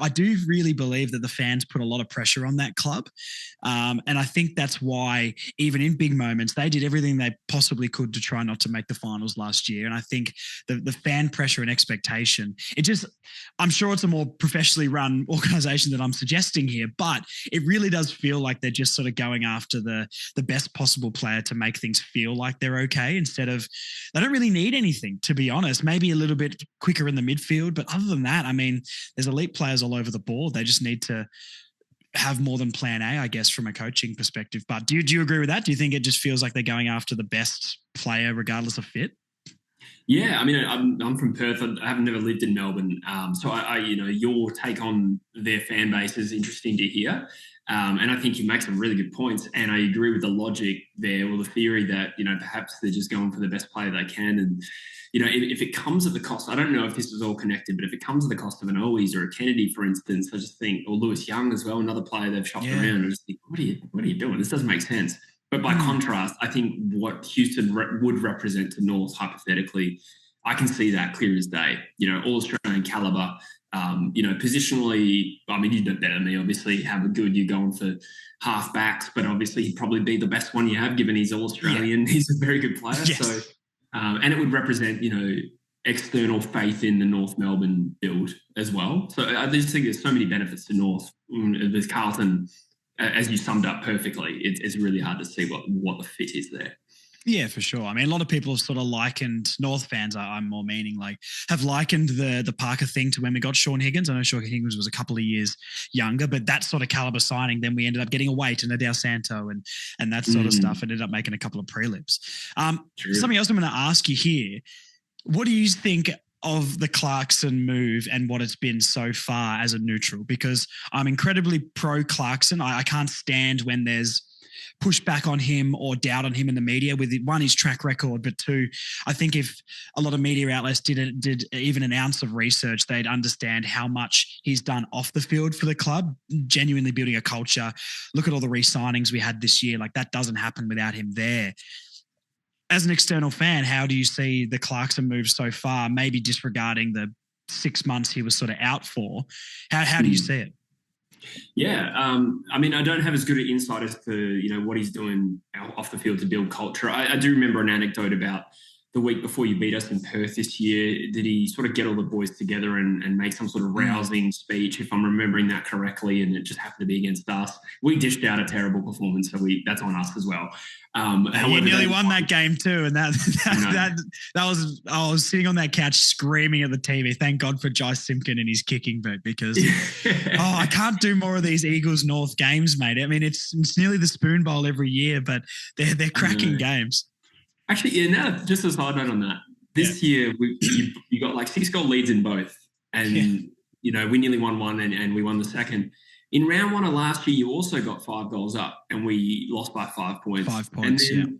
[SPEAKER 3] I do really believe that the fans put a lot of pressure on that club. And I think that's why even in big moments, they did everything they possibly could to try not to make the finals last year. And I think the fan pressure and expectation, I'm sure it's a more professionally run organization that I'm suggesting here, but it really does feel like they're just sort of going after the best possible player to make things feel like they're okay, instead of, they don't really need anything, to be honest. Maybe a little bit quicker in the midfield, but other than that, I mean, there's elite players all over the board. They just need to have more than plan A, I guess, from a coaching perspective. But do you agree with that? Do you think it just feels like they're going after the best player regardless of fit?
[SPEAKER 4] Yeah, I mean, I'm from Perth. I have never lived in Melbourne, so I your take on their fan base is interesting to hear, and I think you make some really good points. And I agree with the logic there, or the theory that perhaps they're just going for the best player they can, and if it comes at the cost, I don't know if this is all connected, but if it comes at the cost of an Owies or a Kennedy, for instance, I just think, or Lewis Young as well, another player they've shopped around. I just think, what are you doing? This doesn't make sense. But by contrast, I think what Houston would represent to North, hypothetically, I can see that clear as day. All-Australian calibre. Positionally, I mean, you know better than me, obviously. You're going for half-backs, but obviously he'd probably be the best one you have, given he's All-Australian. Yeah. He's a very good player. Yes. So, and it would represent, external faith in the North Melbourne build as well. So I just think there's so many benefits to North. There's Carlton, as you summed up perfectly. It's really hard to see what the fit is there.
[SPEAKER 3] Yeah, for sure. I mean, a lot of people have sort of likened, North fans, I'm more meaning, have likened the Parker thing to when we got Sean Higgins. I know Sean Higgins was a couple of years younger, but that sort of caliber signing, then we ended up getting a Waite and a Dal Santo and that sort of stuff, and ended up making a couple of prelims. Something else I'm going to ask you here. What do you think of the Clarkson move and what it's been so far as a neutral? Because I'm incredibly pro Clarkson. I can't stand when there's pushback on him or doubt on him in the media, with one, his track record, but two, I think if a lot of media outlets did even an ounce of research, they'd understand how much he's done off the field for the club, genuinely building a culture. Look at all the re-signings we had this year. That doesn't happen without him there. As an external fan, how do you see the Clarkson move so far, maybe disregarding the 6 months he was sort of out for? How do you see it?
[SPEAKER 4] Yeah, I mean, I don't have as good an insight as to, what he's doing off the field to build culture. I do remember an anecdote about the week before you beat us in Perth this year. Did he sort of get all the boys together and make some sort of rousing speech, if I'm remembering that correctly, and it just happened to be against us? We dished out a terrible performance, so that's on us as well.
[SPEAKER 3] You nearly won that game too, and that was, I was sitting on that couch screaming at the TV. Thank God for Jai Simpkin and his kicking boot, because I can't do more of these Eagles North games, mate. I mean, it's nearly the Spoon Bowl every year, but they're cracking games.
[SPEAKER 4] Actually, now just a side note on that, this year you got 6-goal leads in both, and we nearly won one and we won the second. In round one of last year, you also got 5 goals up and we lost by 5 points.
[SPEAKER 3] 5 points, and then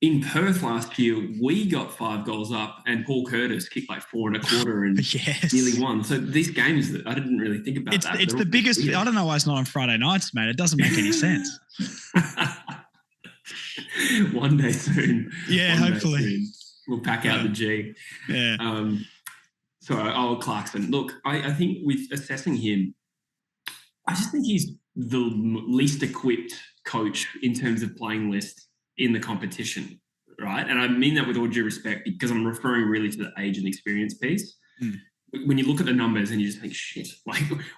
[SPEAKER 4] in Perth last year, we got 5 goals up and Paul Curtis kicked 4 1/4 and nearly won. So these games, I didn't really think about that.
[SPEAKER 3] It's the biggest. Weird. I don't know why it's not on Friday nights, mate. It doesn't make any sense.
[SPEAKER 4] One day soon.
[SPEAKER 3] Yeah, hopefully.
[SPEAKER 4] We'll pack out the G.
[SPEAKER 3] Yeah.
[SPEAKER 4] Clarkson. Look, I think with assessing him, I just think he's the least equipped coach in terms of playing list in the competition, right? And I mean that with all due respect, because I'm referring really to the age and experience piece. When you look at the numbers and you just think, shit,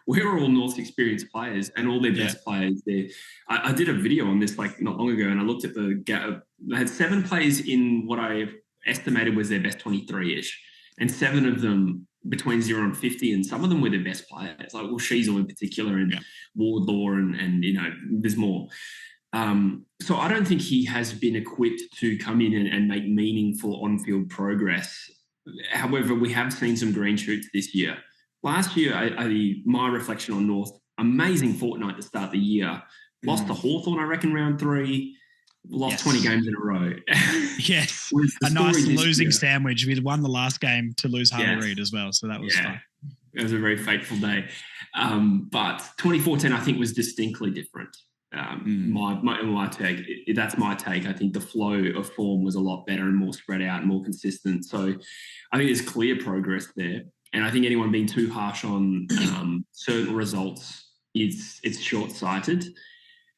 [SPEAKER 4] where are all North's experienced players and all their best players there? I did a video on this not long ago, and I looked at they had 7 players in what I estimated was their best 23-ish, and 7 of them between 0 and 50, and some of them were their best players, Sheasel in particular, and Wardlaw, and there's more. So I don't think he has been equipped to come in and make meaningful on-field progress. However, we have seen some green shoots this year. Last year, my reflection on North, amazing fortnight to start the year. Lost to Hawthorn, I reckon, round 3. Lost 20 games in a row.
[SPEAKER 3] Yes. A nice losing sandwich. We won the last game to lose Harley Reid as well, so that was fun.
[SPEAKER 4] It was a very fateful day. But 2014, I think, was distinctly different. My take, that's my take. I think the flow of form was a lot better and more spread out and more consistent. So I think there's clear progress there. And I think anyone being too harsh on certain results it's short-sighted.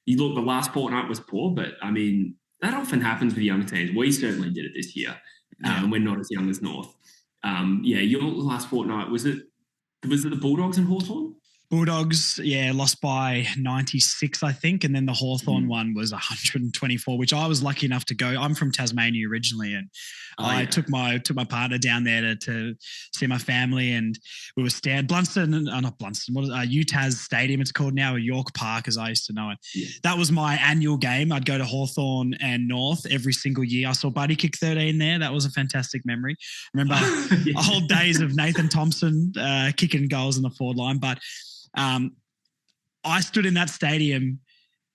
[SPEAKER 4] You look, the last fortnight was poor, but I mean, that often happens with young teams. We certainly did it this year. We're not as young as North. Your last fortnight, was it the Bulldogs and Hawthorn?
[SPEAKER 1] Bulldogs, lost by 96, I think. And then the Hawthorn one was 124, which I was lucky enough to go. I'm from Tasmania originally, and I took my partner down there to see my family, and we were UTAS Stadium, it's called now, or York Park as I used to know it. Yeah. That was my annual game. I'd go to Hawthorn and North every single year. I saw Buddy kick 13 there. That was a fantastic memory. I remember whole days of Nathan Thompson kicking goals in the forward line, but I stood in that stadium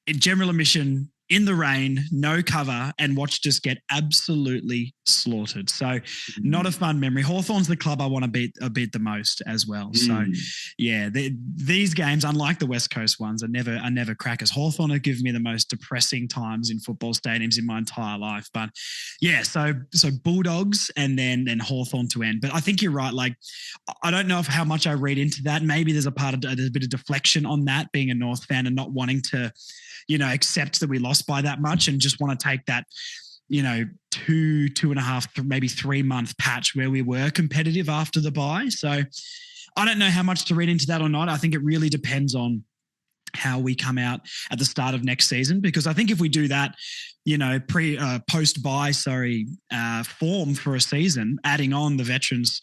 [SPEAKER 1] in general admission in the rain, no cover, and watched us get absolutely slaughtered. So not a fun memory. Hawthorn's the club I want to beat the most as well. So these games, unlike the West Coast ones, are never crackers. Hawthorn have given me the most depressing times in football stadiums in my entire life. But so Bulldogs and then Hawthorn to end. But I think you're right. Like, I don't know how much I read into that. Maybe there's a bit of deflection on that, being a North fan and not wanting to, accept that we lost by that much and just want to take that, 2.5, maybe 3 month patch where we were competitive after the bye. So I don't know how much to read into that or not. I think it really depends on how we come out at the start of next season, because I think if we do that, post-bye, form for a season, adding on the veterans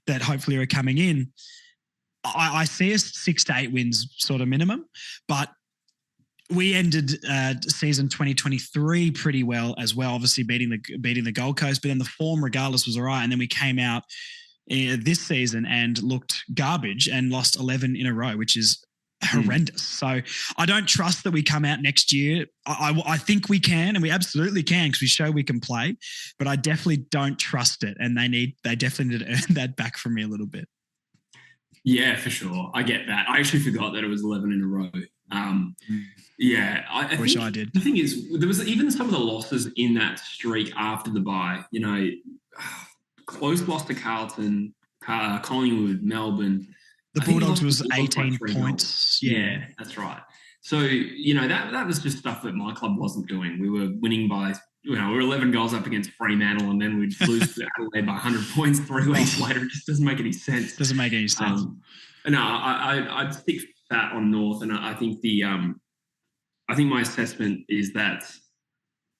[SPEAKER 1] that hopefully are coming in, I see us 6 to 8 wins sort of minimum, but we ended season 2023 pretty well as well, obviously beating the Gold Coast, but then the form regardless was all right. And then we came out this season and looked garbage and lost 11 in a row, which is horrendous. So I don't trust that we come out next year. I think we can, and we absolutely can, because we show we can play, but I definitely don't trust it. And they definitely need to earn that back from me a little bit.
[SPEAKER 4] Yeah, for sure. I get that. I actually forgot that it was 11 in a row. I
[SPEAKER 1] wish I did.
[SPEAKER 4] The thing is, there was even some of the losses in that streak after the bye. Close loss to Carlton, Collingwood, Melbourne.
[SPEAKER 3] The Bulldogs was 18 points.
[SPEAKER 4] Yeah, that's right. So, that was just stuff that my club wasn't doing. We were winning by, we were 11 goals up against Fremantle, and then we'd lose to Adelaide by 100 points 3 weeks later. It just doesn't make any sense.
[SPEAKER 1] Doesn't make any sense.
[SPEAKER 4] No, I'd stick that on North, and I think I think my assessment is that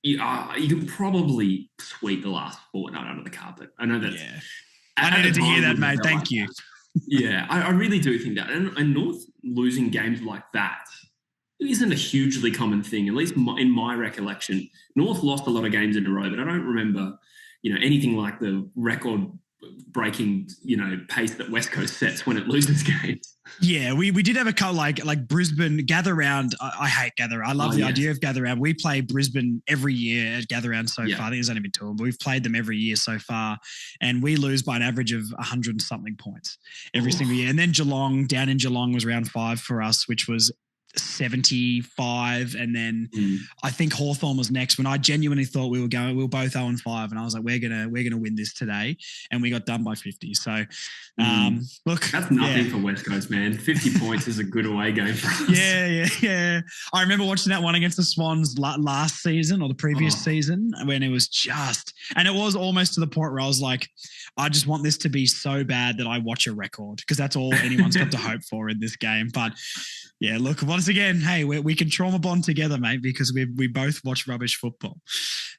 [SPEAKER 4] you can probably sweep the last fortnight under the carpet. I know that. Yeah.
[SPEAKER 1] I needed to hear that, mate. Thank you.
[SPEAKER 4] Yeah, I really do think that. And North losing games like that isn't a hugely common thing, at least in my recollection. North lost a lot of games in a row, but I don't remember, anything like the record-breaking, pace that West Coast sets when it loses games.
[SPEAKER 1] Yeah, we did have a couple like Brisbane Gather Round. I hate Gather Round. I love the idea of Gather Round. We play Brisbane every year at Gather Round so far. I think there's only been 2, but we've played them every year so far, and we lose by an average of 100 and something points every single year. And then down in Geelong was round 5 for us, which was 75, and then I think Hawthorn was next, when I genuinely thought we were both 0-5, and I was like, we're gonna win this today, and we got done by 50. So look,
[SPEAKER 4] that's nothing for West Coast, man. 50 points is a good away game for us.
[SPEAKER 1] Yeah. I remember watching that one against the Swans last season or the previous season, when it was and it was almost to the point where I was like, I just want this to be so bad that I watch a record, because that's all anyone's got to hope for in this game. But yeah, look, once again, hey, we can trauma bond together, mate, because we both watch rubbish football.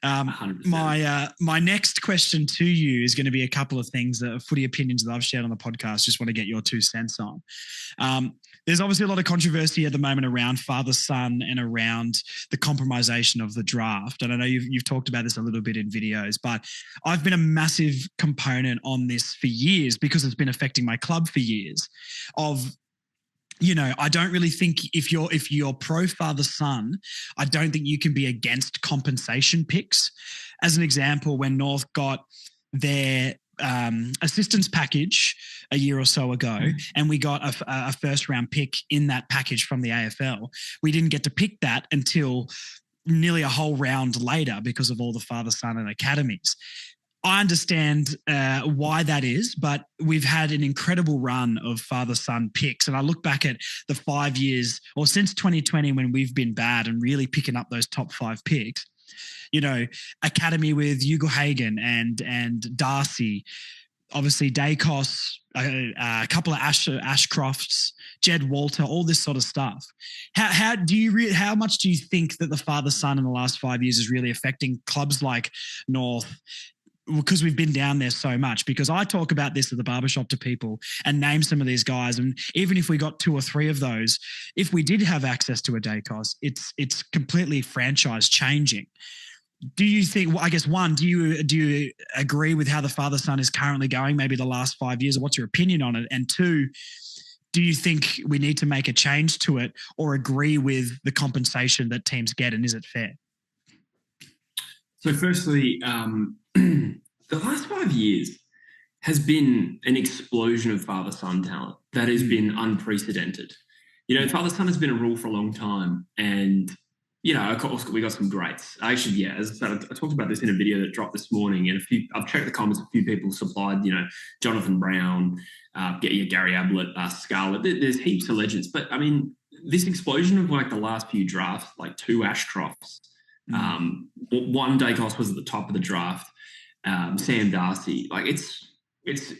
[SPEAKER 4] 100%.
[SPEAKER 1] My next question to you is going to be a couple of things, footy opinions that I've shared on the podcast. Just want to get your 2 cents on. There's obviously a lot of controversy at the moment around father-son and around the compromisation of the draft. And I know you've talked about this a little bit in videos, but I've been a massive component on this for years, because it's been affecting my club for years. I don't really think if you're pro father-son, I don't think you can be against compensation picks. As an example, when North got their assistance package a year or so ago, and we got a first round pick in that package from the AFL. We didn't get to pick that until nearly a whole round later because of all the father, son and academies. I understand why that is, but we've had an incredible run of father-son picks. And I look back at the 5 years or since 2020 when we've been bad and really picking up those top 5 picks, you know, academy with Hugo Hagen and Darcy, obviously Dacos, a couple of Ashcrofts, Jed Walter, all this sort of stuff. How much do you think that the father-son in the last 5 years is really affecting clubs like North? Because we've been down there so much, because I talk about this at the barbershop to people and name some of these guys. And even if we got 2 or 3 of those, if we did have access to a Dacos, it's completely franchise changing. Do you think, well, I guess one, do you agree with how the father-son is currently going, maybe the last 5 years, or what's your opinion on it? And 2, do you think we need to make a change to it or agree with the compensation that teams get? And is it fair?
[SPEAKER 4] So firstly, the last 5 years has been an explosion of father-son talent that has been unprecedented. You know, father-son has been a rule for a long time. And, you know, of course, we got some greats. Actually, yeah, as I said, I talked about this in a video that dropped this morning. And I've checked the comments, a few people supplied, you know, Jonathan Brown, Gary Ablett, Scarlett. There's heaps of legends. But, I mean, this explosion of like the last few drafts, like 2 Ashcrofts, one Dacos was at the top of the draft. Sam Darcy, like it's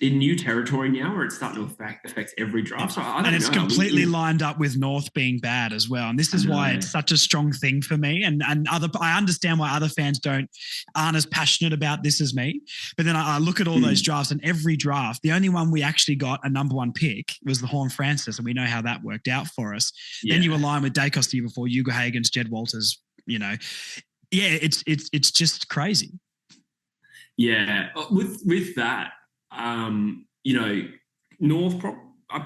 [SPEAKER 4] in new territory now where it's starting to affect every draft. So I don't know.
[SPEAKER 1] It's completely lined up with North being bad as well. And this is why it's such a strong thing for me. And I understand why other fans aren't as passionate about this as me. But then I look at all those drafts, and every draft, the only one we actually got a number 1 pick was the Horn Francis, and we know how that worked out for us. Yeah. Then you align with Dacos the year before, Hugo Hagens, Jed Walters, you know. Yeah, it's just crazy.
[SPEAKER 4] Yeah, with that, you know, North,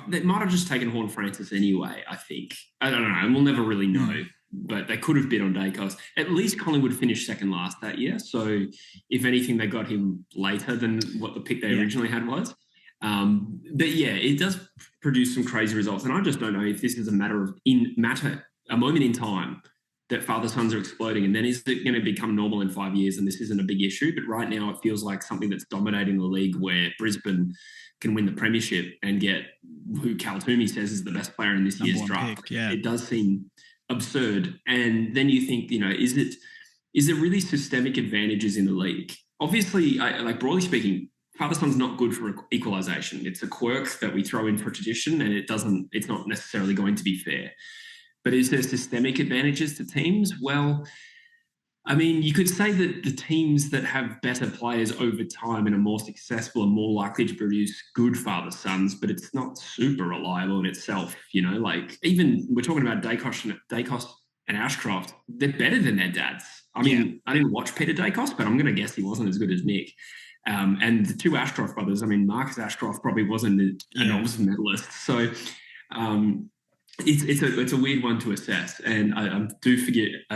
[SPEAKER 4] they might have just taken Horn Francis anyway, I think. I don't know, and we'll never really know, but they could have bid on Dacos. At least Collingwood finished second last that year, so if anything, they got him later than what the pick they originally had was. But yeah, it does produce some crazy results, and I just don't know if this is a moment in time that father-sons are exploding, and then is it going to become normal in 5 years and this isn't a big issue? But right now it feels like something that's dominating the league, where Brisbane can win the premiership and get who Cal Toomey says is the best player in this year's draft. It does seem absurd. And then you think, you know, is it really systemic advantages in the league? Obviously, like broadly speaking, father-son's not good for equalisation. It's a quirk that we throw in for tradition, and it's not necessarily going to be fair. But is there systemic advantages to teams? Well, I mean, you could say that the teams that have better players over time and are more successful are more likely to produce good father-sons, but it's not super reliable in itself. You know, like even we're talking about Dacos and Ashcroft, they're better than their dads. I mean, I didn't watch Peter Dacos, but I'm going to guess he wasn't as good as Nick. And the 2 Ashcroft brothers, I mean, Marcus Ashcroft probably wasn't an Olsen medalist. So, it's a weird one to assess, and I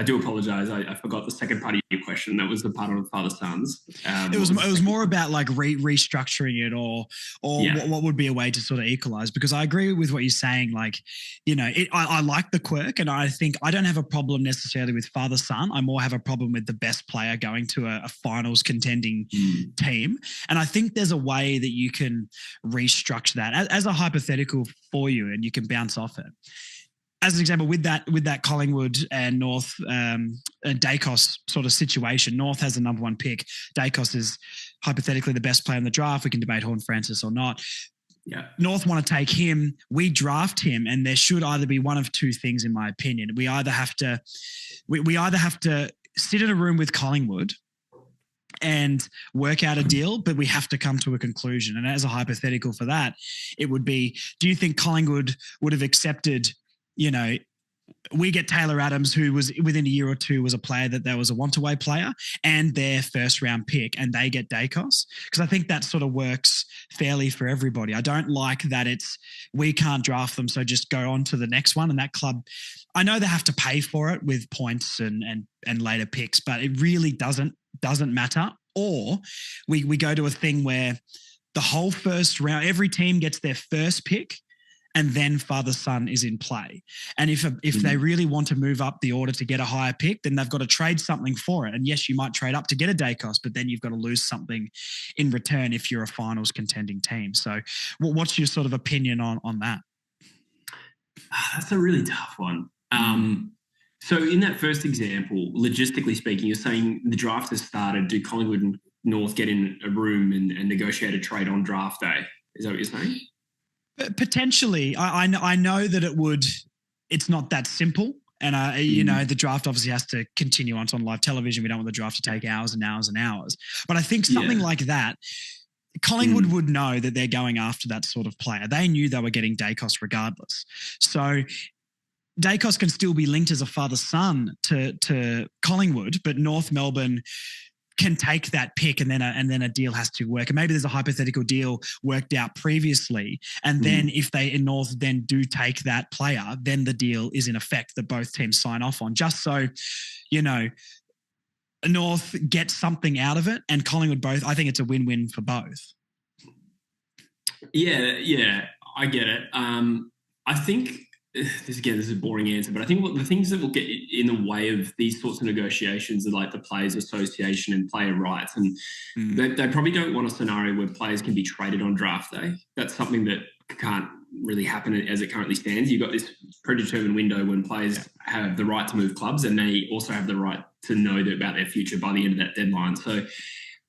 [SPEAKER 4] do apologize. I forgot the second part of your question. That was the part on father-sons.
[SPEAKER 1] It was more about like restructuring it, or what would be a way to sort of equalize. Because I agree with what you're saying. Like, you know, I like the quirk, and I think I don't have a problem necessarily with father-son. I more have a problem with the best player going to a finals contending team. And I think there's a way that you can restructure that as a hypothetical for you, and you can bounce off it. As an example, with that Collingwood and North Dacos sort of situation, North has the number 1 pick. Dacos is hypothetically the best player in the draft. We can debate Horn Francis or not. Yeah. North want to take him. We draft him, and there should either be one of 2 things, in my opinion. We either have to sit in a room with Collingwood and work out a deal, but we have to come to a conclusion. And as a hypothetical for that, it would be, do you think Collingwood would have accepted, you know, we get Taylor Adams, who was within a year or 2 was a player that there was a want-away player, and their first round pick, and they get Dacos? Because I think that sort of works fairly for everybody. I don't like that we can't draft them, so just go on to the next one. And that club, I know they have to pay for it with points and later picks, but it really doesn't matter. or we go to a thing where the whole first round, every team gets their first pick, and then father-son is in play. And if they really want to move up the order to get a higher pick, then they've got to trade something for it. And yes, you might trade up to get a Dacos, but then you've got to lose something in return if you're a finals contending team. So what's your sort of opinion on that?
[SPEAKER 4] That's a really tough one. So in that first example, logistically speaking, you're saying the draft has started. Do Collingwood and North get in a room and negotiate a trade on draft day? Is that what you're saying?
[SPEAKER 1] Potentially. I know that it's not that simple. And, the draft obviously has to continue on. It's on live television. We don't want the draft to take hours and hours and hours. But I think something like that, Collingwood would know that they're going after that sort of player. They knew they were getting Dacos regardless. So Dacos can still be linked as a father-son to Collingwood, but North Melbourne can take that pick and then a deal has to work. And maybe there's a hypothetical deal worked out previously. And then if they in North then do take that player, then the deal is in effect that both teams sign off on, just so, North gets something out of it and Collingwood both. I think it's a win-win for both.
[SPEAKER 4] Yeah, I get it. I think this is a boring answer, but I think the things that will get in the way of these sorts of negotiations are like the Players Association and player rights. And they probably don't want a scenario where players can be traded on draft day. That's something that can't really happen as it currently stands. You've got this predetermined window when players have the right to move clubs, and they also have the right to know about their future by the end of that deadline. So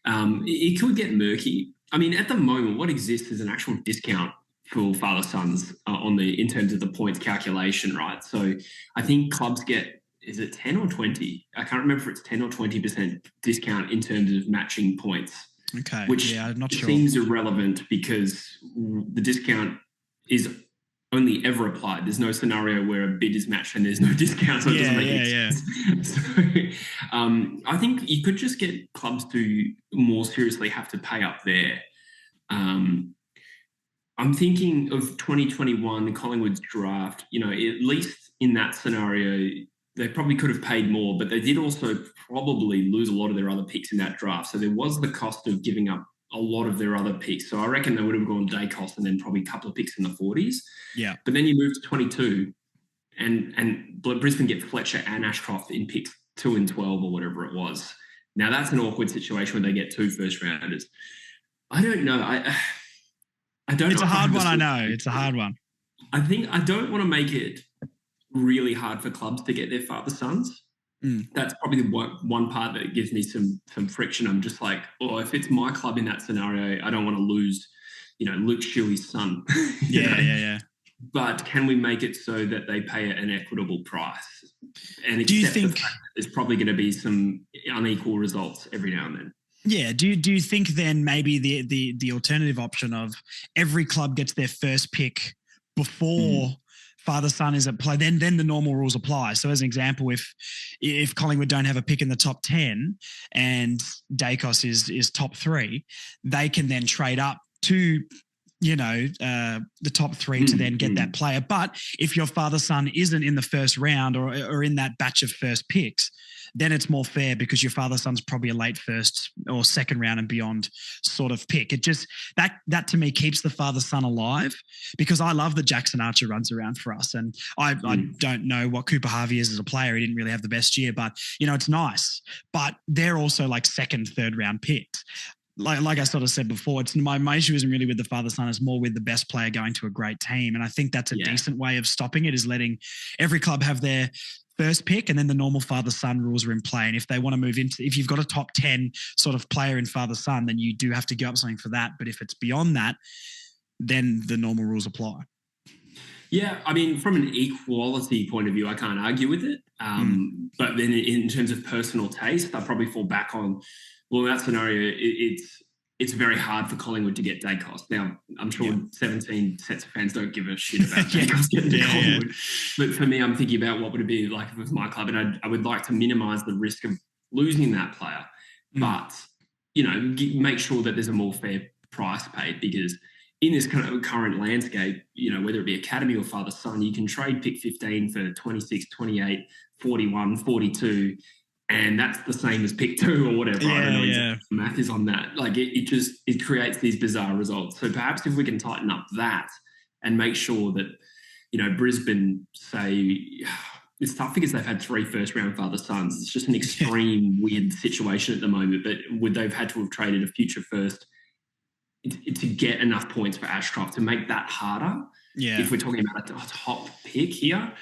[SPEAKER 4] it could get murky. I mean, at the moment, what exists is an actual discount for father-sons in terms of the points calculation, right? So I think clubs get, is it 10 or 20? I can't remember if it's 10 or 20% discount in terms of matching points.
[SPEAKER 1] Okay.
[SPEAKER 4] Which
[SPEAKER 1] I'm not sure.
[SPEAKER 4] Seems irrelevant because the discount is only ever applied. There's no scenario where a bid is matched and there's no discount. So it doesn't make any sense. So I think you could just get clubs to more seriously have to pay up there. I'm thinking of 2021 Collingwood's draft. At least in that scenario, they probably could have paid more, but they did also probably lose a lot of their other picks in that draft. So there was the cost of giving up a lot of their other picks. So I reckon they would have gone Dacos and then probably a couple of picks in the 40s.
[SPEAKER 1] Yeah.
[SPEAKER 4] But then you move to 22 and Brisbane get Fletcher and Ashcroft in picks 2 and 12 or whatever it was. Now that's an awkward situation where they get 2 first rounders. I don't know. I don't.
[SPEAKER 1] It's a hard one. I know it's a hard one.
[SPEAKER 4] I think I don't want to make it really hard for clubs to get their father-sons. That's probably the one part that gives me some friction. I'm just like, if it's my club in that scenario, I don't want to lose, Luke Shuey's son.
[SPEAKER 1] Yeah.
[SPEAKER 4] But can we make it so that they pay an equitable price? And
[SPEAKER 1] do you think
[SPEAKER 4] the fact that there's probably going to be some unequal results every now and then?
[SPEAKER 1] Yeah. Do you think then maybe the alternative option of every club gets their first pick before father-son is at play, then the normal rules apply. So as an example, if Collingwood don't have a pick in the top 10 and Dacos is top 3, they can then trade up to the top 3 to then get that player. But if your father-son isn't in the first round or in that batch of first picks, then it's more fair because your father-son's probably a late first or second round and beyond sort of pick. It just, that to me keeps the father-son alive, because I love that Jackson Archer runs around for us. And I don't know what Cooper Harvey is as a player. He didn't really have the best year, but it's nice. But they're also like second, third round picks. Like I sort of said before, it's my issue isn't really with the father-son, it's more with the best player going to a great team. And I think that's a decent way of stopping it, is letting every club have their first pick and then the normal father-son rules are in play. And if they want to move into, if you've got a top 10 sort of player in father-son, then you do have to give up something for that. But if it's beyond that, then the normal rules apply.
[SPEAKER 4] Yeah, I mean, from an equality point of view, I can't argue with it. But then in terms of personal taste, I'll probably fall back on, well, in that scenario, it's very hard for Collingwood to get Dacos. Now, I'm sure 17 sets of fans don't give a shit about Dacos getting to Collingwood. But for me, I'm thinking about what would it be like if it was my club, and I would like to minimise the risk of losing that player. But, make sure that there's a more fair price paid, because in this kind of current landscape, whether it be academy or father-son, you can trade pick 15 for 26, 28, 41, 42. and that's the same as pick 2 or whatever. I don't know exactly what the math is on that. Like it creates these bizarre results. So perhaps if we can tighten up that and make sure that, Brisbane, say, it's tough because they've had 3 first-round father-sons. It's just an extreme weird situation at the moment, but they've had to have traded a future first to get enough points for Ashcroft to make that harder.
[SPEAKER 3] Yeah.
[SPEAKER 4] If we're talking about a top pick here,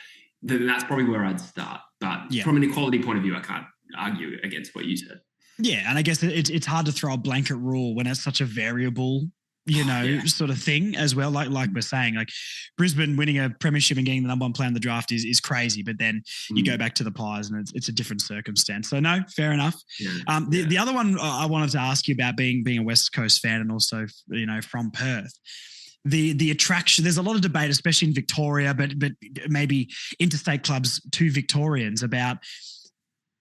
[SPEAKER 4] then that's probably where I'd start. But from an equality point of view, I can't argue against what you said.
[SPEAKER 3] Yeah, and I guess it's hard to throw a blanket rule when it's such a variable, sort of thing as well. Like we're saying, like Brisbane winning a premiership and getting the number 1 player in the draft is crazy, but then you go back to the Pies and it's a different circumstance. So no, fair enough. Yeah. The other one I wanted to ask you about being a West Coast fan and also, from Perth. The attraction, there's a lot of debate, especially in Victoria, but maybe interstate clubs to Victorians about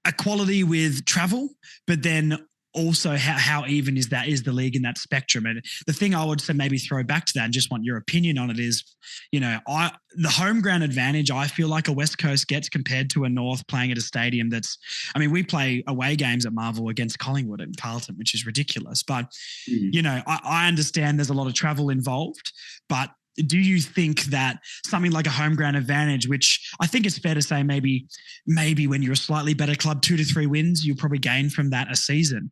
[SPEAKER 3] equality with travel, but then also how even is the league in that spectrum. And the thing I would say maybe throw back to that and just want your opinion on it is, the home ground advantage I feel like a West Coast gets compared to a North playing at a stadium we play away games at Marvel against Collingwood and Carlton, which is ridiculous. But, I understand there's a lot of travel involved, but do you think that something like a home ground advantage, which I think it's fair to say maybe when you're a slightly better club, 2 to 3 wins, you'll probably gain from that a season.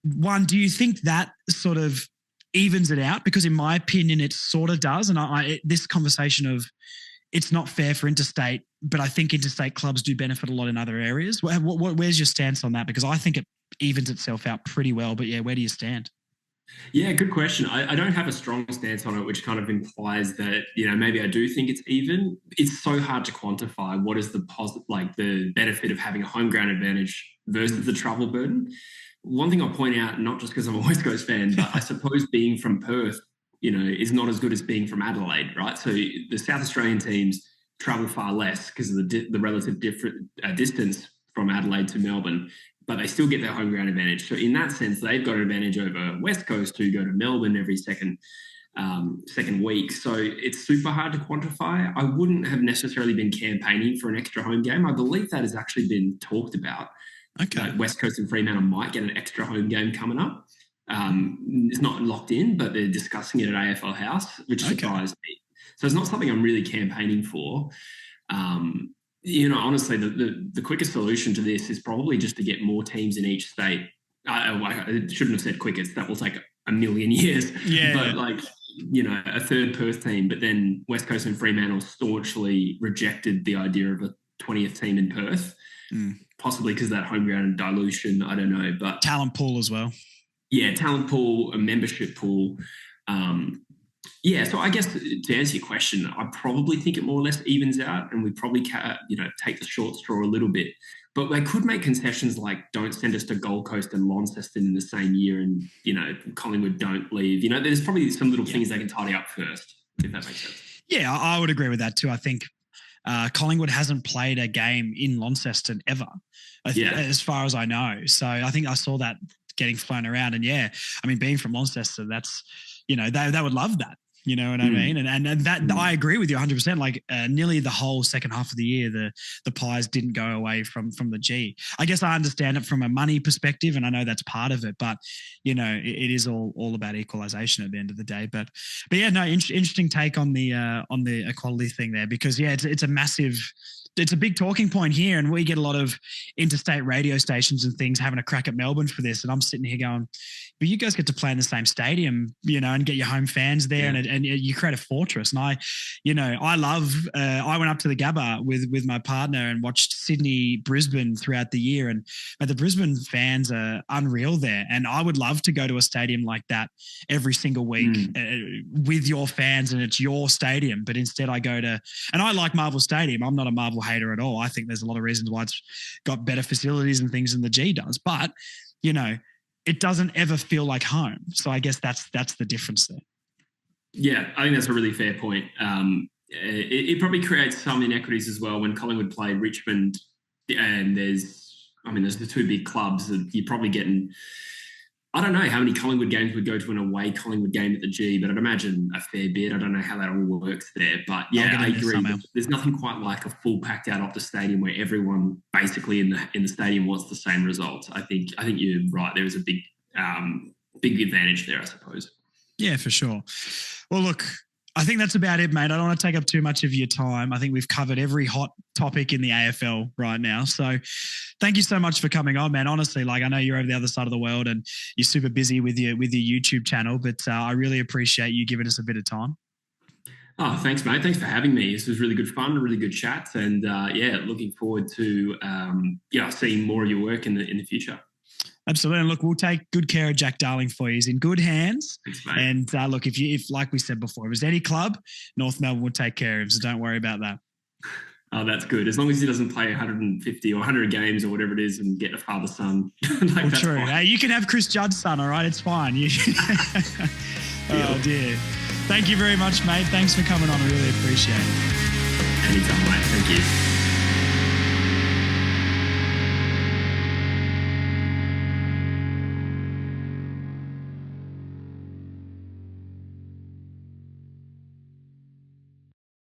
[SPEAKER 3] One, do you think that sort of evens it out? Because in my opinion, it sort of does. And this conversation of it's not fair for interstate, but I think interstate clubs do benefit a lot in other areas. Where's your stance on that? Because I think it evens itself out pretty well. But where do you stand?
[SPEAKER 4] Yeah, good question. I don't have a strong stance on it, which kind of implies that, maybe I do think it's even. It's so hard to quantify what is the benefit of having a home ground advantage versus the travel burden. One thing I'll point out, not just because I'm a West Coast fan, but I suppose being from Perth, is not as good as being from Adelaide, right? So the South Australian teams travel far less because of the relative distance from Adelaide to Melbourne, but they still get their home ground advantage. So in that sense, they've got an advantage over West Coast who go to Melbourne every second week. So it's super hard to quantify. I wouldn't have necessarily been campaigning for an extra home game. I believe that has actually been talked about. Okay. West Coast and Fremantle might get an extra home game coming up. It's not locked in, but they're discussing it at AFL House, which surprised me. So it's not something I'm really campaigning for. Honestly, the quickest solution to this is probably just to get more teams in each state. I shouldn't have said quickest. That will take a million years. Yeah. But a third Perth team, but then West Coast and Fremantle staunchly rejected the idea of a 20th team in Perth, possibly because of that home ground dilution. I don't know. But
[SPEAKER 3] talent pool as well.
[SPEAKER 4] Yeah, talent pool, a membership pool. So I guess to answer your question, I probably think it more or less evens out, and we probably take the short straw a little bit. But they could make concessions like don't send us to Gold Coast and Launceston in the same year, and Collingwood don't leave. There's probably some little things they can tidy up first, if that makes sense.
[SPEAKER 3] Yeah, I would agree with that too. I think Collingwood hasn't played a game in Launceston ever, as far as I know. So I think I saw that getting flown around, and being from Launceston, that's they would love that. You know what I mean? And that I agree with you 100%. Like nearly the whole second half of the year, the Pies didn't go away from the G. I guess I understand it from a money perspective, and I know that's part of it. But it is all about equalisation at the end of the day. But interesting take on the equality thing there, because it's a massive. It's a big talking point here, and we get a lot of interstate radio stations and things having a crack at Melbourne for this. And I'm sitting here going, but you guys get to play in the same stadium, and get your home fans there, and you create a fortress. And I went up to the Gabba with my partner and watched Sydney, Brisbane throughout the year, and the Brisbane fans are unreal there. And I would love to go to a stadium like that every single week with your fans, and it's your stadium. But instead I go to, and I like Marvel Stadium. I'm not a Marvel hater at all. I think there's a lot of reasons why it's got better facilities and things than the G does. But, it doesn't ever feel like home. So I guess that's the difference there.
[SPEAKER 4] Yeah, I think that's a really fair point. It probably creates some inequities as well when Collingwood played Richmond, and there's the two big clubs that you're probably getting I don't know how many Collingwood games would go to an away Collingwood game at the G, but I'd imagine a fair bit. I don't know how that all works there. But yeah, I agree. There's nothing quite like a full packed out Optus Stadium where everyone basically in the stadium wants the same result. I think you're right. There is a big advantage there, I suppose.
[SPEAKER 1] Yeah, for sure. Well, look, I think that's about it, mate. I don't want to take up too much of your time. I think we've covered every hot topic in the AFL right now. So thank you so much for coming on, man. Honestly, like, I know you're over the other side of the world and you're super busy with your YouTube channel, but I really appreciate you giving us a bit of time.
[SPEAKER 4] Oh, thanks, mate. Thanks for having me. This was really good fun, a really good chat. And looking forward to seeing more of your work in the future.
[SPEAKER 1] Absolutely. And look, we'll take good care of Jack Darling for you. He's in good hands.
[SPEAKER 4] Thanks, mate.
[SPEAKER 1] And look, if like we said before, if it was any club, North Melbourne would take care of him. So don't worry about that.
[SPEAKER 4] Oh, that's good. As long as he doesn't play 150 or 100 games or whatever it is and get a father-son.
[SPEAKER 1] That's true. Hey, you can have Chris Judd's son, all right? It's fine. Oh, dear. Thank you very much, mate. Thanks for coming on. I really appreciate it.
[SPEAKER 4] Anytime, mate. Thank you.